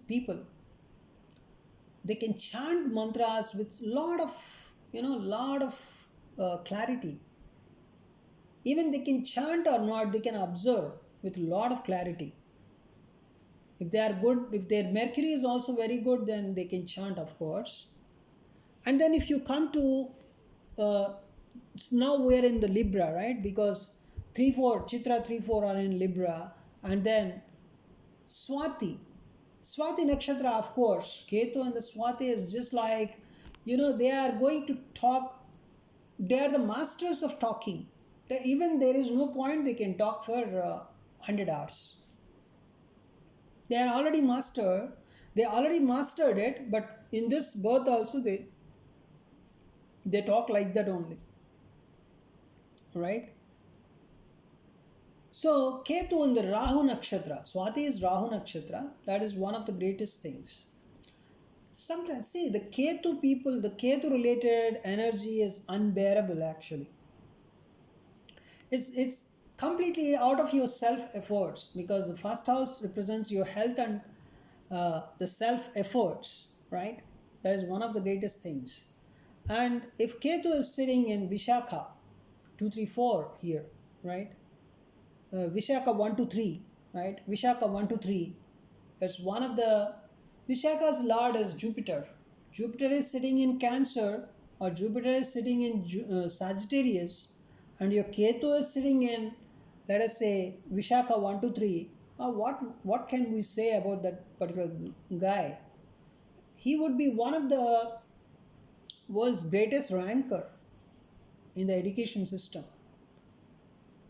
people. They can chant mantras with lot of clarity. Even they can chant or not, they can observe with a lot of clarity. If they are good, if their Mercury is also very good, then they can chant, of course. And then if you come to, now we are in the Libra, right? Because Chitra 3, 4 are in Libra. And then Swati Nakshatra, of course, Ketu and the Swati is just like, they are going to talk. They are the masters of talking. Even there is no point, they can talk for 100 hours. They are already mastered. They already mastered it, but in this birth also they talk like that only. Right? So Ketu in the Rahu Nakshatra. Swati is Rahu Nakshatra. That is one of the greatest things. Sometimes, see, the Ketu people, the Ketu related energy is unbearable actually. It's completely out of your self efforts, because the first house represents your health and the self efforts, right? That is one of the greatest things. And if Ketu is sitting in Vishakha 2, 3, 4 here, right? Vishakha 1, 2, 3, right? Vishakha 1, 2, 3. It's one of the Vishakha's lord is Jupiter. Jupiter is sitting in Cancer or Jupiter is sitting in Sagittarius, and your Ketu is sitting in, let us say, Vishaka 1 to 3, what can we say about that particular guy? He would be one of the world's greatest ranker in the education system.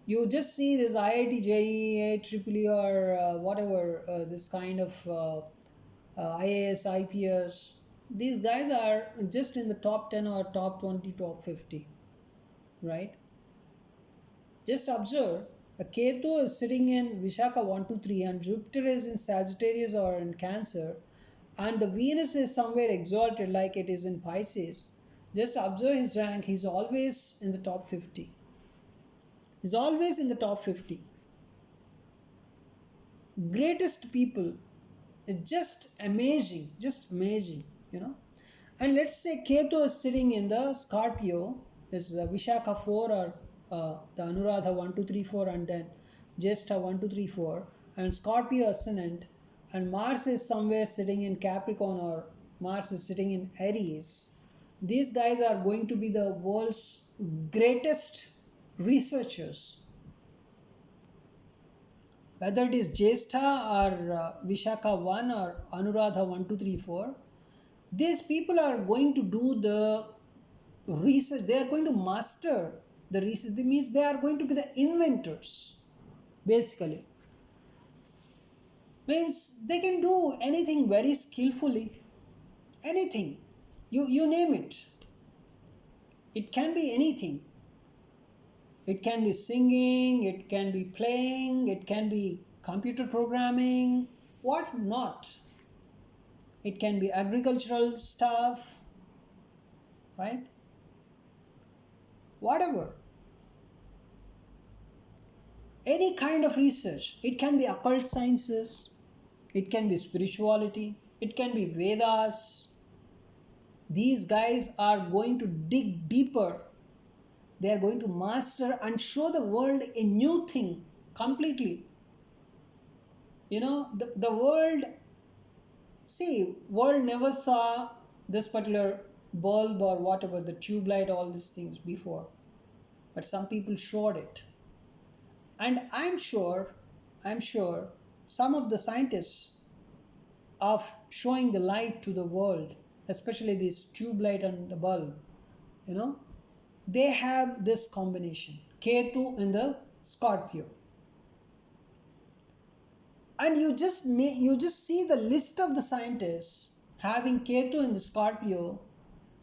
You just see this IIT, JEE, EEE, or whatever, this kind of IAS, IPS. These guys are just in the top 10 or top 20, top 50, right? Just observe, a Ketu is sitting in Vishaka 1 to 3, and Jupiter is in Sagittarius or in Cancer, and the Venus is somewhere exalted like it is in Pisces. Just observe his rank, he's always in the top 50. He's always in the top 50. Greatest people. It's just amazing, you know. And let's say Ketu is sitting in the Scorpio, is Vishaka 4 or the Anuradha 1, 2, 3, 4, and then Jesta 1, 2, 3, 4, and Scorpio ascendant, and Mars is somewhere sitting in Capricorn or Mars is sitting in Aries. These guys are going to be the world's greatest researchers. Whether it is Jesta or Vishaka 1 or Anuradha 1, 2, 3, 4, these people are going to do the research, they are going to master the research. That means they are going to be the inventors, basically. Means they can do anything very skillfully. Anything. You name it. It can be anything. It can be singing, it can be playing, it can be computer programming, what not. It can be agricultural stuff, right? Whatever. Any kind of research. It can be occult sciences, it can be spirituality, it can be Vedas. These guys are going to dig deeper. They are going to master and show the world a new thing completely. You know, the world, see, world never saw this particular bulb or whatever, the tube light, all these things before. But some people showed it. And I'm sure some of the scientists of showing the light to the world, especially this tube light and the bulb, you know, they have this combination, Ketu in the Scorpio. And you just see the list of the scientists having Ketu in the Scorpio,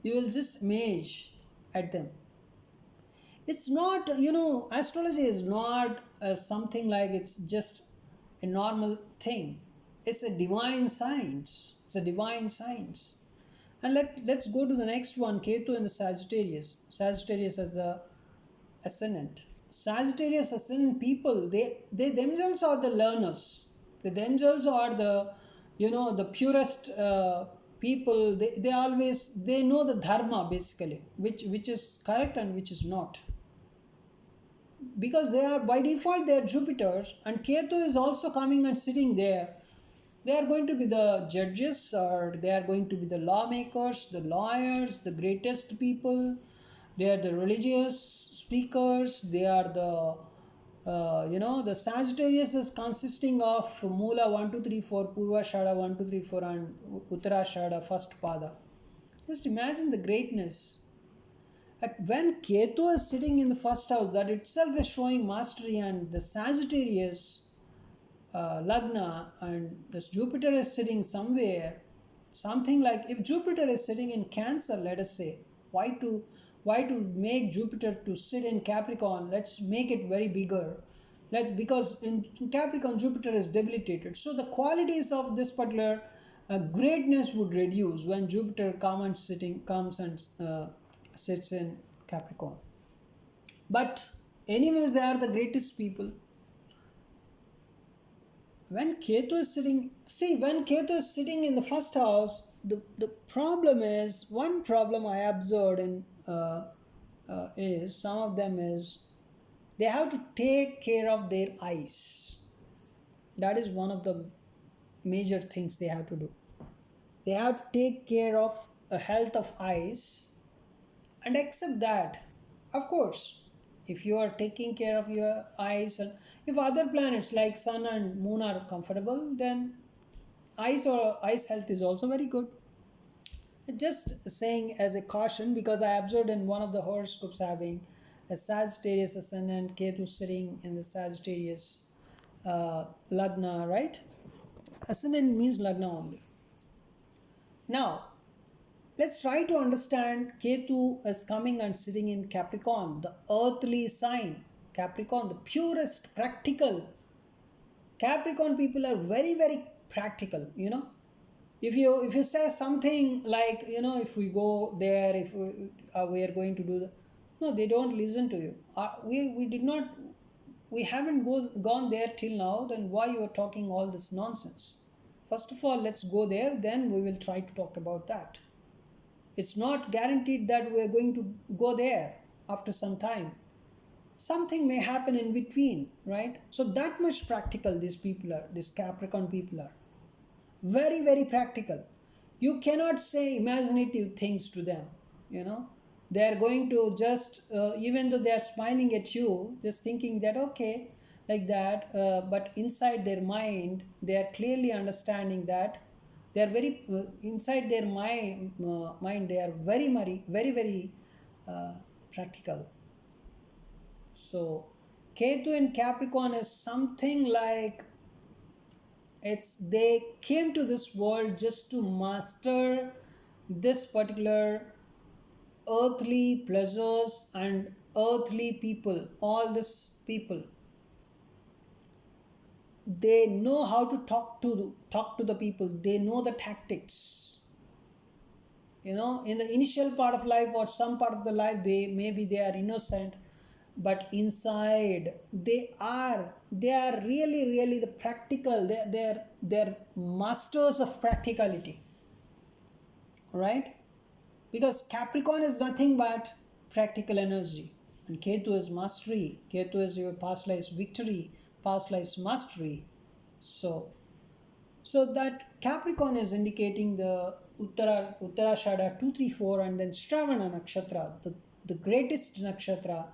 you will just amaze at them. It's not, you know, astrology is not something like it's just a normal thing. It's a divine science. It's a divine science. And let's go to the next one, Ketu in the Sagittarius. Sagittarius as the ascendant. Sagittarius ascendant people, they themselves are the learners. They themselves are the, you know, the purest people. They know the dharma basically, which is correct and which is not. Because they are by default they are Jupiters, and Ketu is also coming and sitting there. They are going to be the judges, or they are going to be the lawmakers, the lawyers, the greatest people. They are the religious speakers. They are the, the Sagittarius is consisting of Mula 1, 2, 3, 4, Purvashada 1, 2, 3, 4, and Uttarashada, first Pada. Just imagine the greatness. Like when Ketu is sitting in the first house, that itself is showing mastery, and the Sagittarius Lagna and this Jupiter is sitting somewhere, something like if Jupiter is sitting in Cancer, let us say, why to make Jupiter to sit in Capricorn? Let's make it very bigger. Because in Capricorn Jupiter is debilitated, so the qualities of this particular greatness would reduce when Jupiter comes and sits in Capricorn. But anyways, they are the greatest people. When Ketu is sitting in the first house, the problem is, one problem I observed in is, some of them is, they have to take care of their eyes. That is one of the major things they have to do. They have to take care of the health of eyes. and accept that. Of course, if you are taking care of your eyes, and if other planets like sun and moon are comfortable, then eyes or eyes health is also very good. Just saying as a caution, because I observed in one of the horoscopes having a Sagittarius ascendant, Ketu sitting in the Sagittarius Lagna, right? Ascendant means Lagna only. Now, let's try to understand Ketu is coming and sitting in Capricorn, the earthly sign. Capricorn, the purest, practical. Capricorn people are very, very practical, you know. If you say something like, you know, if we go there, if we are going to do the, no, they don't listen to you. We did not, we haven't gone there till now, then why you are talking all this nonsense? First of all, let's go there, then we will try to talk about that. It's not guaranteed that we are going to go there after some time. Something may happen in between, right? So that much practical these people are, these Capricorn people are. Very, very practical. You cannot say imaginative things to them, you know. They are going to just, even though they are smiling at you, just thinking that okay, like that, but inside their mind, they are clearly understanding that they are very, inside their mind, they are very practical. So, Ketu in Capricorn is something like, it's they came to this world just to master this particular earthly pleasures and earthly people. All these people, they know how to talk to the people. They know the tactics. You know, in the initial part of life or some part of the life, they are innocent, but inside they are really the practical. They're masters of practicality, right? Because Capricorn is nothing but practical energy, and Ketu is mastery. Ketu is your past life's victory, past life's mastery. So that Capricorn is indicating the Uttarashada 234, and then Shravana Nakshatra. The greatest nakshatra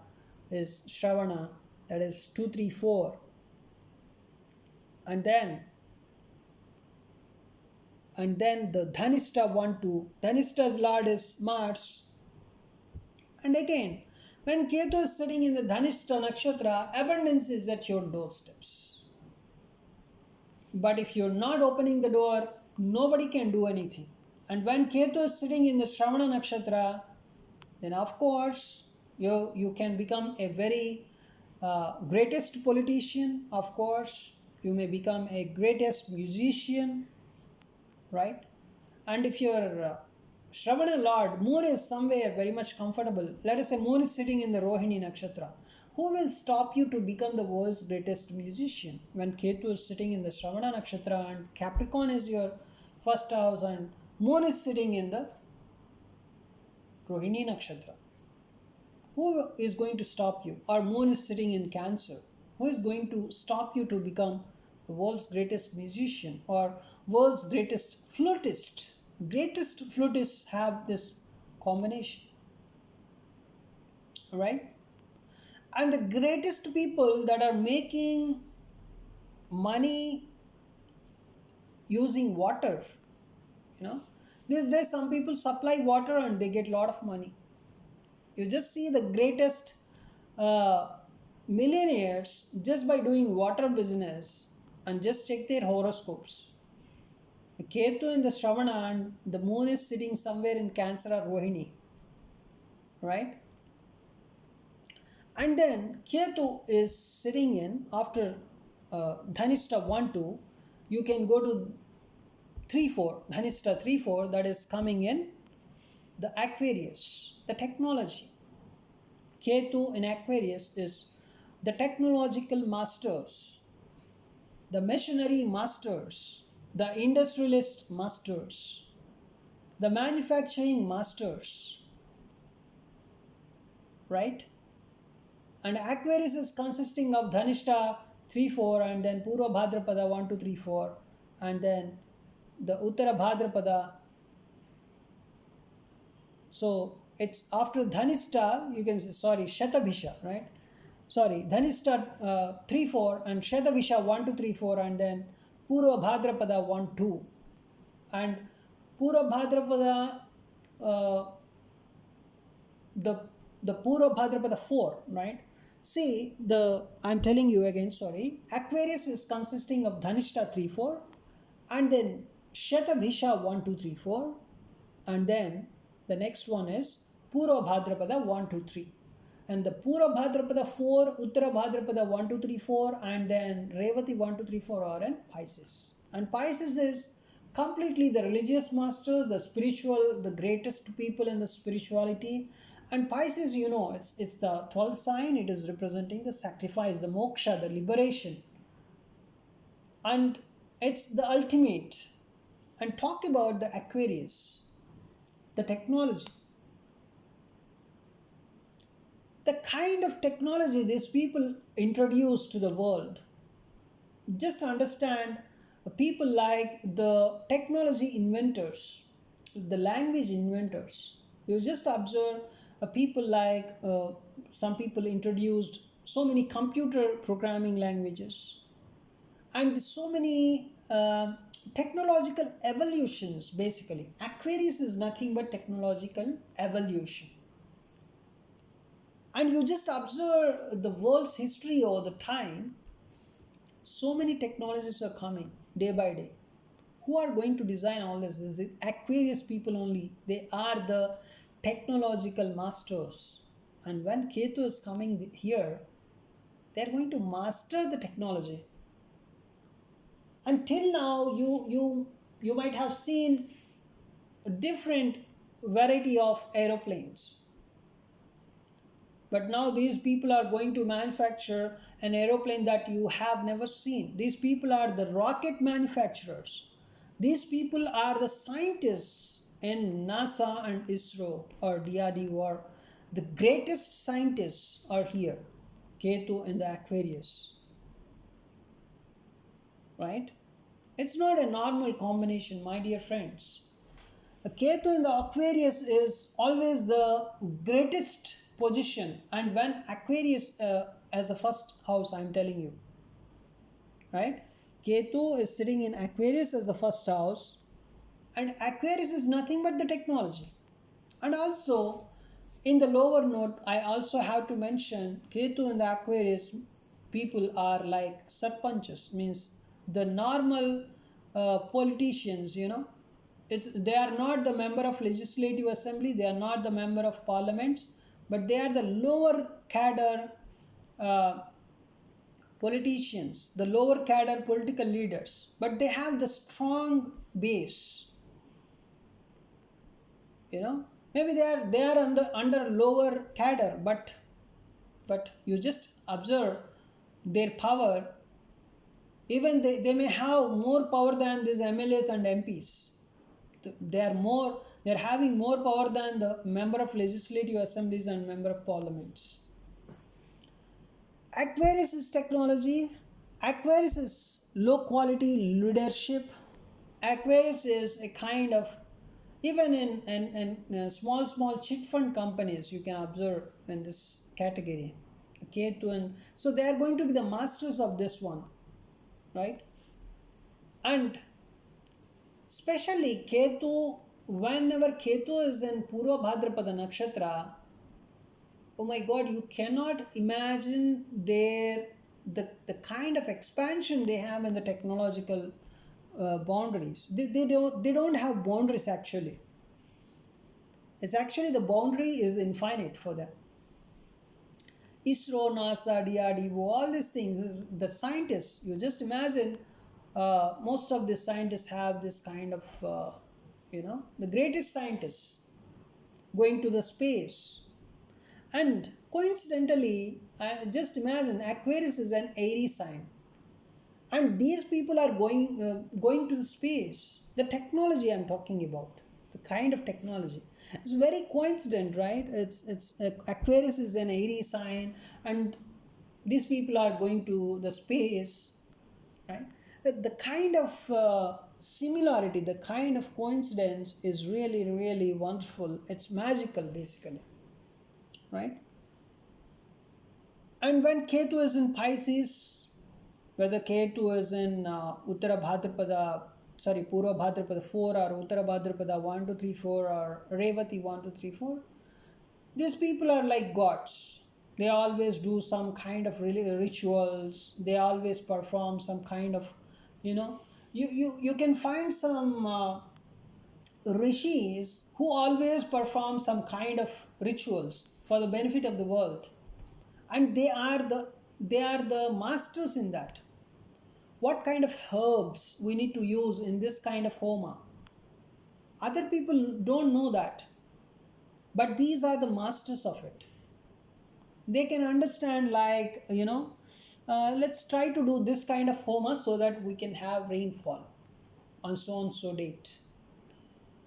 is Shravana, that is 234. And then the Dhanishta 1 2. Dhanishta's lord is Mars. And again, when Ketu is sitting in the Dhanishta Nakshatra, abundance is at your doorsteps. But if you're not opening the door, nobody can do anything. And when Ketu is sitting in the Shravana Nakshatra, then of course you can become a very greatest politician. Of course, you may become a greatest musician, right? And if your Shravana Lord, Moon is somewhere very much comfortable, let us say Moon is sitting in the Rohini Nakshatra, who will stop you to become the world's greatest musician? When Ketu is sitting in the Shravana Nakshatra and Capricorn is your first house and Moon is sitting in the Rohini Nakshatra, who is going to stop you? Or Moon is sitting in Cancer, who is going to stop you to become the world's greatest musician or world's greatest flutist? Greatest flutists have this combination, right? And the greatest people that are making money using water, you know, these days some people supply water and they get a lot of money. You just see the greatest millionaires just by doing water business, and just check their horoscopes. The Ketu in the Shravana and the Moon is sitting somewhere in Cancer or Rohini, right? And then Ketu is sitting in, after Dhanishta 1 2, you can go to 3 4, Dhanishta 3 4, that is coming in the Aquarius, the technology. Ketu in Aquarius is the technological masters, the machinery masters, the industrialist masters, the manufacturing masters, right? And Aquarius is consisting of Dhanishta 3 4, and then Purva Bhadrapada 1 2 3 4, and then the Uttara Bhadrapada. So it's after Dhanishta, you can say, sorry, Shatabhisha, right? Sorry, Dhanishta 3 4 and Shatabhisha 1 2 3 4, and then Purva Bhadrapada 1 2. And Purva Bhadrapada, uh, the Purva Bhadrapada 4, right? See, I'm telling you again, sorry. Aquarius is consisting of Dhanishta 3 4, and then Shatabhisha 1 2 3 4, and then the next one is Purva Bhadrapada 1 2 3. And the Purva Bhadrapada 4, Uttara Bhadrapada 1 2 3 4, and then Revati 1 2 3 4 are in Pisces. And Pisces is completely the religious masters, the spiritual, the greatest people in the spirituality. And Pisces, it's the 12th sign. It is representing the sacrifice, the moksha, the liberation. And it's the ultimate. And talk about the Aquarius, the technology. The kind of technology these people introduce to the world. Just understand, people like the technology inventors, the language inventors. You just observe people like some people introduced so many computer programming languages and so many technological evolutions. Basically, Aquarius is nothing but technological evolution. And you just observe the world's history over the time. So many technologies are coming day by day. Who are going to design all this? This is Aquarius people only. They are the technological masters. And when Ketu is coming here, they are going to master the technology. Until now, you might have seen a different variety of aeroplanes. But now these people are going to manufacture an aeroplane that you have never seen. These people are the rocket manufacturers. These people are the scientists in NASA and ISRO or DRDO. The greatest scientists are here. Ketu in the Aquarius. Right? It's not a normal combination, my dear friends. A Ketu in the Aquarius is always the greatest position, and when Aquarius as the first house, I'm telling you, right? Ketu is sitting in Aquarius as the first house, and Aquarius is nothing but the technology. And also in the lower note, I also have to mention Ketu in the Aquarius people are like sarpanchas, means the normal politicians. They are not the member of legislative assembly, they are not the member of parliaments, but they are the lower cadre politicians, the lower cadre political leaders, but they have the strong base. Maybe they are under lower cadre, but you just observe their power. Even they may have more power than these MLAs and MPs. They're having more power than the member of legislative assemblies and member of parliaments. Aquarius is technology. Aquarius is low quality leadership. Aquarius is a kind of, even in small chit fund companies, you can observe in this category. Ketu, and so they are going to be the masters of this one, right? And especially Ketu, whenever Ketu is in Purva Bhadrapada Nakshatra, oh my God, you cannot imagine the kind of expansion they have in the technological boundaries. They don't have boundaries actually. It's actually the boundary is infinite for them. ISRO, NASA, DRDO, all these things, the scientists, you just imagine most of the scientists have this kind of, the greatest scientists going to the space. And coincidentally, just imagine Aquarius is an Aries sign. And these people are going to the space. The technology I'm talking about, the kind of technology. It's very coincident, right? It's Aquarius is an Aries sign, and these people are going to the space, right? The kind of similarity, the kind of coincidence is really, really wonderful. It's magical, basically, right? And when Ketu is in Pisces, whether Ketu is in Uttara Bhadrapada, sorry, Purva Bhadrapada 4 or Uttara Bhadrapada 1, 2, 3, 4 or Revati 1, 2, 3, 4, these people are like gods. They always do some kind of rituals. They always perform some kind of, you know, you can find some rishis who always perform some kind of rituals for the benefit of the world, and they are the masters in that. What kind of herbs we need to use in this kind of homa, other people don't know that, but these are the masters of it. They can understand, like, let's try to do this kind of homa so that we can have rainfall on so and so date.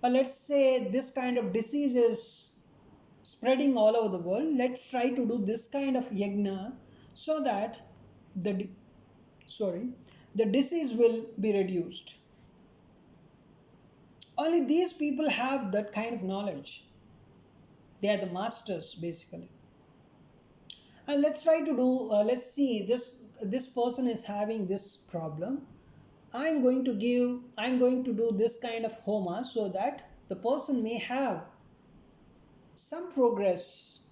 Let's say this kind of disease is spreading all over the world. Let's try to do this kind of yagna so that the the disease will be reduced. Only these people have that kind of knowledge. They are the masters, basically. And let's try to do. Let's see. This person is having this problem. I'm going to do this kind of homa so that the person may have some progress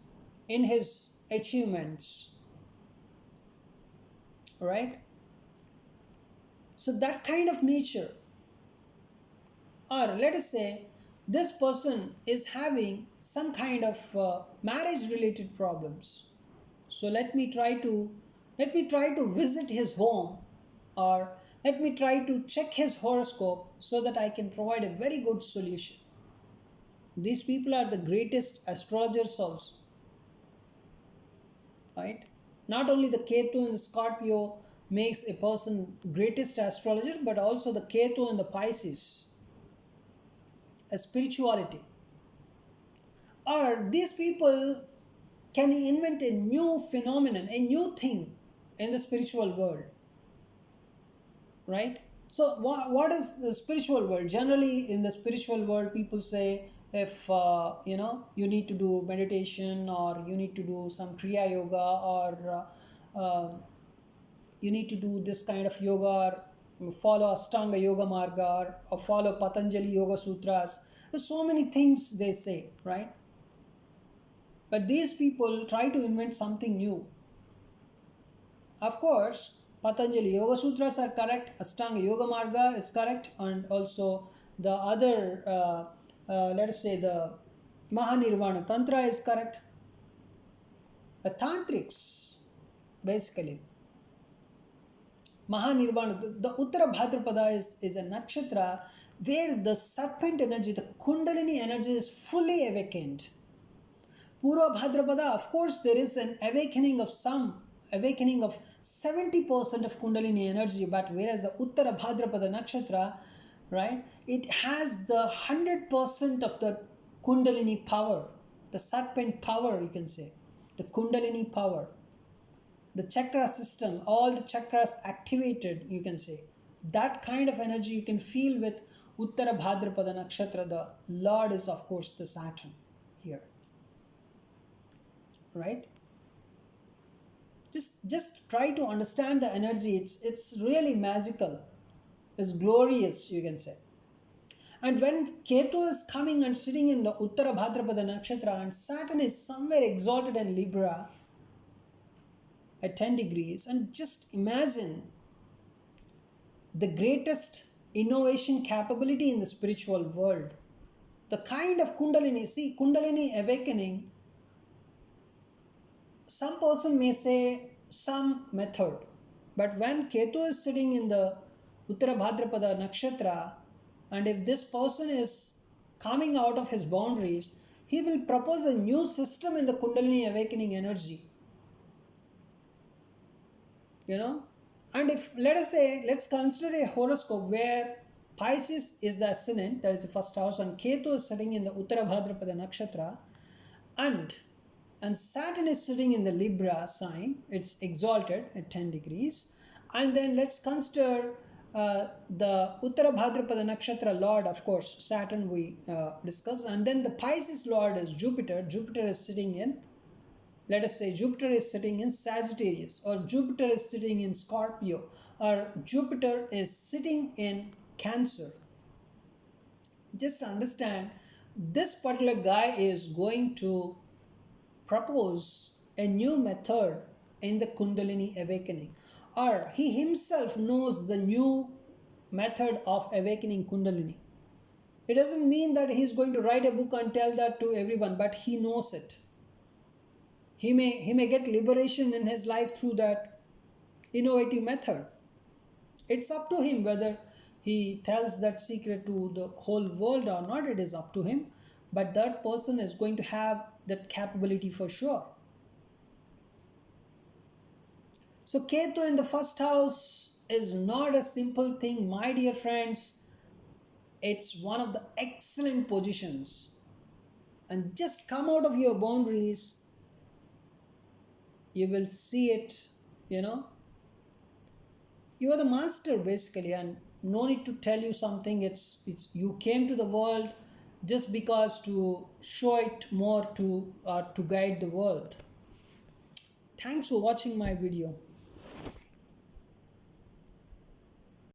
in his achievements. Right? So that kind of nature. Or let us say this person is having some kind of marriage related problems. So let me try to visit his home, or let me try to check his horoscope so that I can provide a very good solution. These people are the greatest astrologers also. Right? Not only the Ketu and the Scorpio makes a person greatest astrologer, but also the Ketu and the Pisces, a spirituality. Or these people can invent a new phenomenon, a new thing in the spiritual world. Right? So what is the spiritual world? Generally in the spiritual world, people say, if you need to do meditation, or you need to do some kriya yoga, or you need to do this kind of yoga, or follow Ashtanga Yoga Marga, or follow Patanjali Yoga Sutras. There's so many things they say, right? But these people try to invent something new. Of course, Patanjali Yoga Sutras are correct, Ashtanga Yoga Marga is correct, and also the other, let us say, the Mahanirvana Tantra is correct. The Tantrics, basically. Mahanirvana, the Uttara Bhadrapada is a nakshatra where the serpent energy, the Kundalini energy is fully awakened. Purva Bhadrapada, of course, there is an awakening of 70% of Kundalini energy, but whereas the Uttara Bhadrapada Nakshatra, right, it has the 100% of the Kundalini power, the serpent power, you can say, the Kundalini power, the chakra system, all the chakras activated, you can say. That kind of energy you can feel with Uttara Bhadrapada Nakshatra. The Lord is, of course, the Saturn here. Right? Just try to understand the energy. It's really magical. It's glorious, you can say. And when Ketu is coming and sitting in the Uttara Bhadrapada Nakshatra, and Saturn is somewhere exalted in Libra at 10 degrees, and just imagine the greatest innovation capability in the spiritual world. The kind of Kundalini, see, Kundalini awakening, some person may say some method, but when Ketu is sitting in the Uttara Bhadrapada Nakshatra, and if this person is coming out of his boundaries, he will propose a new system in the Kundalini awakening energy. And if, let us say, let's consider a horoscope where Pisces is the ascendant, that is the first house, and Ketu is sitting in the Uttara Bhadrapada Nakshatra, and Saturn is sitting in the Libra sign, it's exalted at 10 degrees. And then let's consider The Uttara Bhadrapada Nakshatra Lord, of course, Saturn we discussed, and then the Pisces Lord is Jupiter. Jupiter is sitting in, let us say, Jupiter is sitting in Sagittarius, or Jupiter is sitting in Scorpio, or Jupiter is sitting in Cancer. Just understand, this particular guy is going to propose a new method in the Kundalini awakening, or he himself knows the new method of awakening Kundalini. It doesn't mean that he is going to write a book and tell that to everyone, but he knows it. He may get liberation in his life through that innovative method. It's up to him whether he tells that secret to the whole world or not. It is up to him, but that person is going to have that capability for sure. So Ketu in the first house is not a simple thing, my dear friends. It's one of the excellent positions. And just come out of your boundaries, you will see it, you are the master basically, and no need to tell you something. It's you came to the world just because to show it more to guide the world. Thanks for watching my video.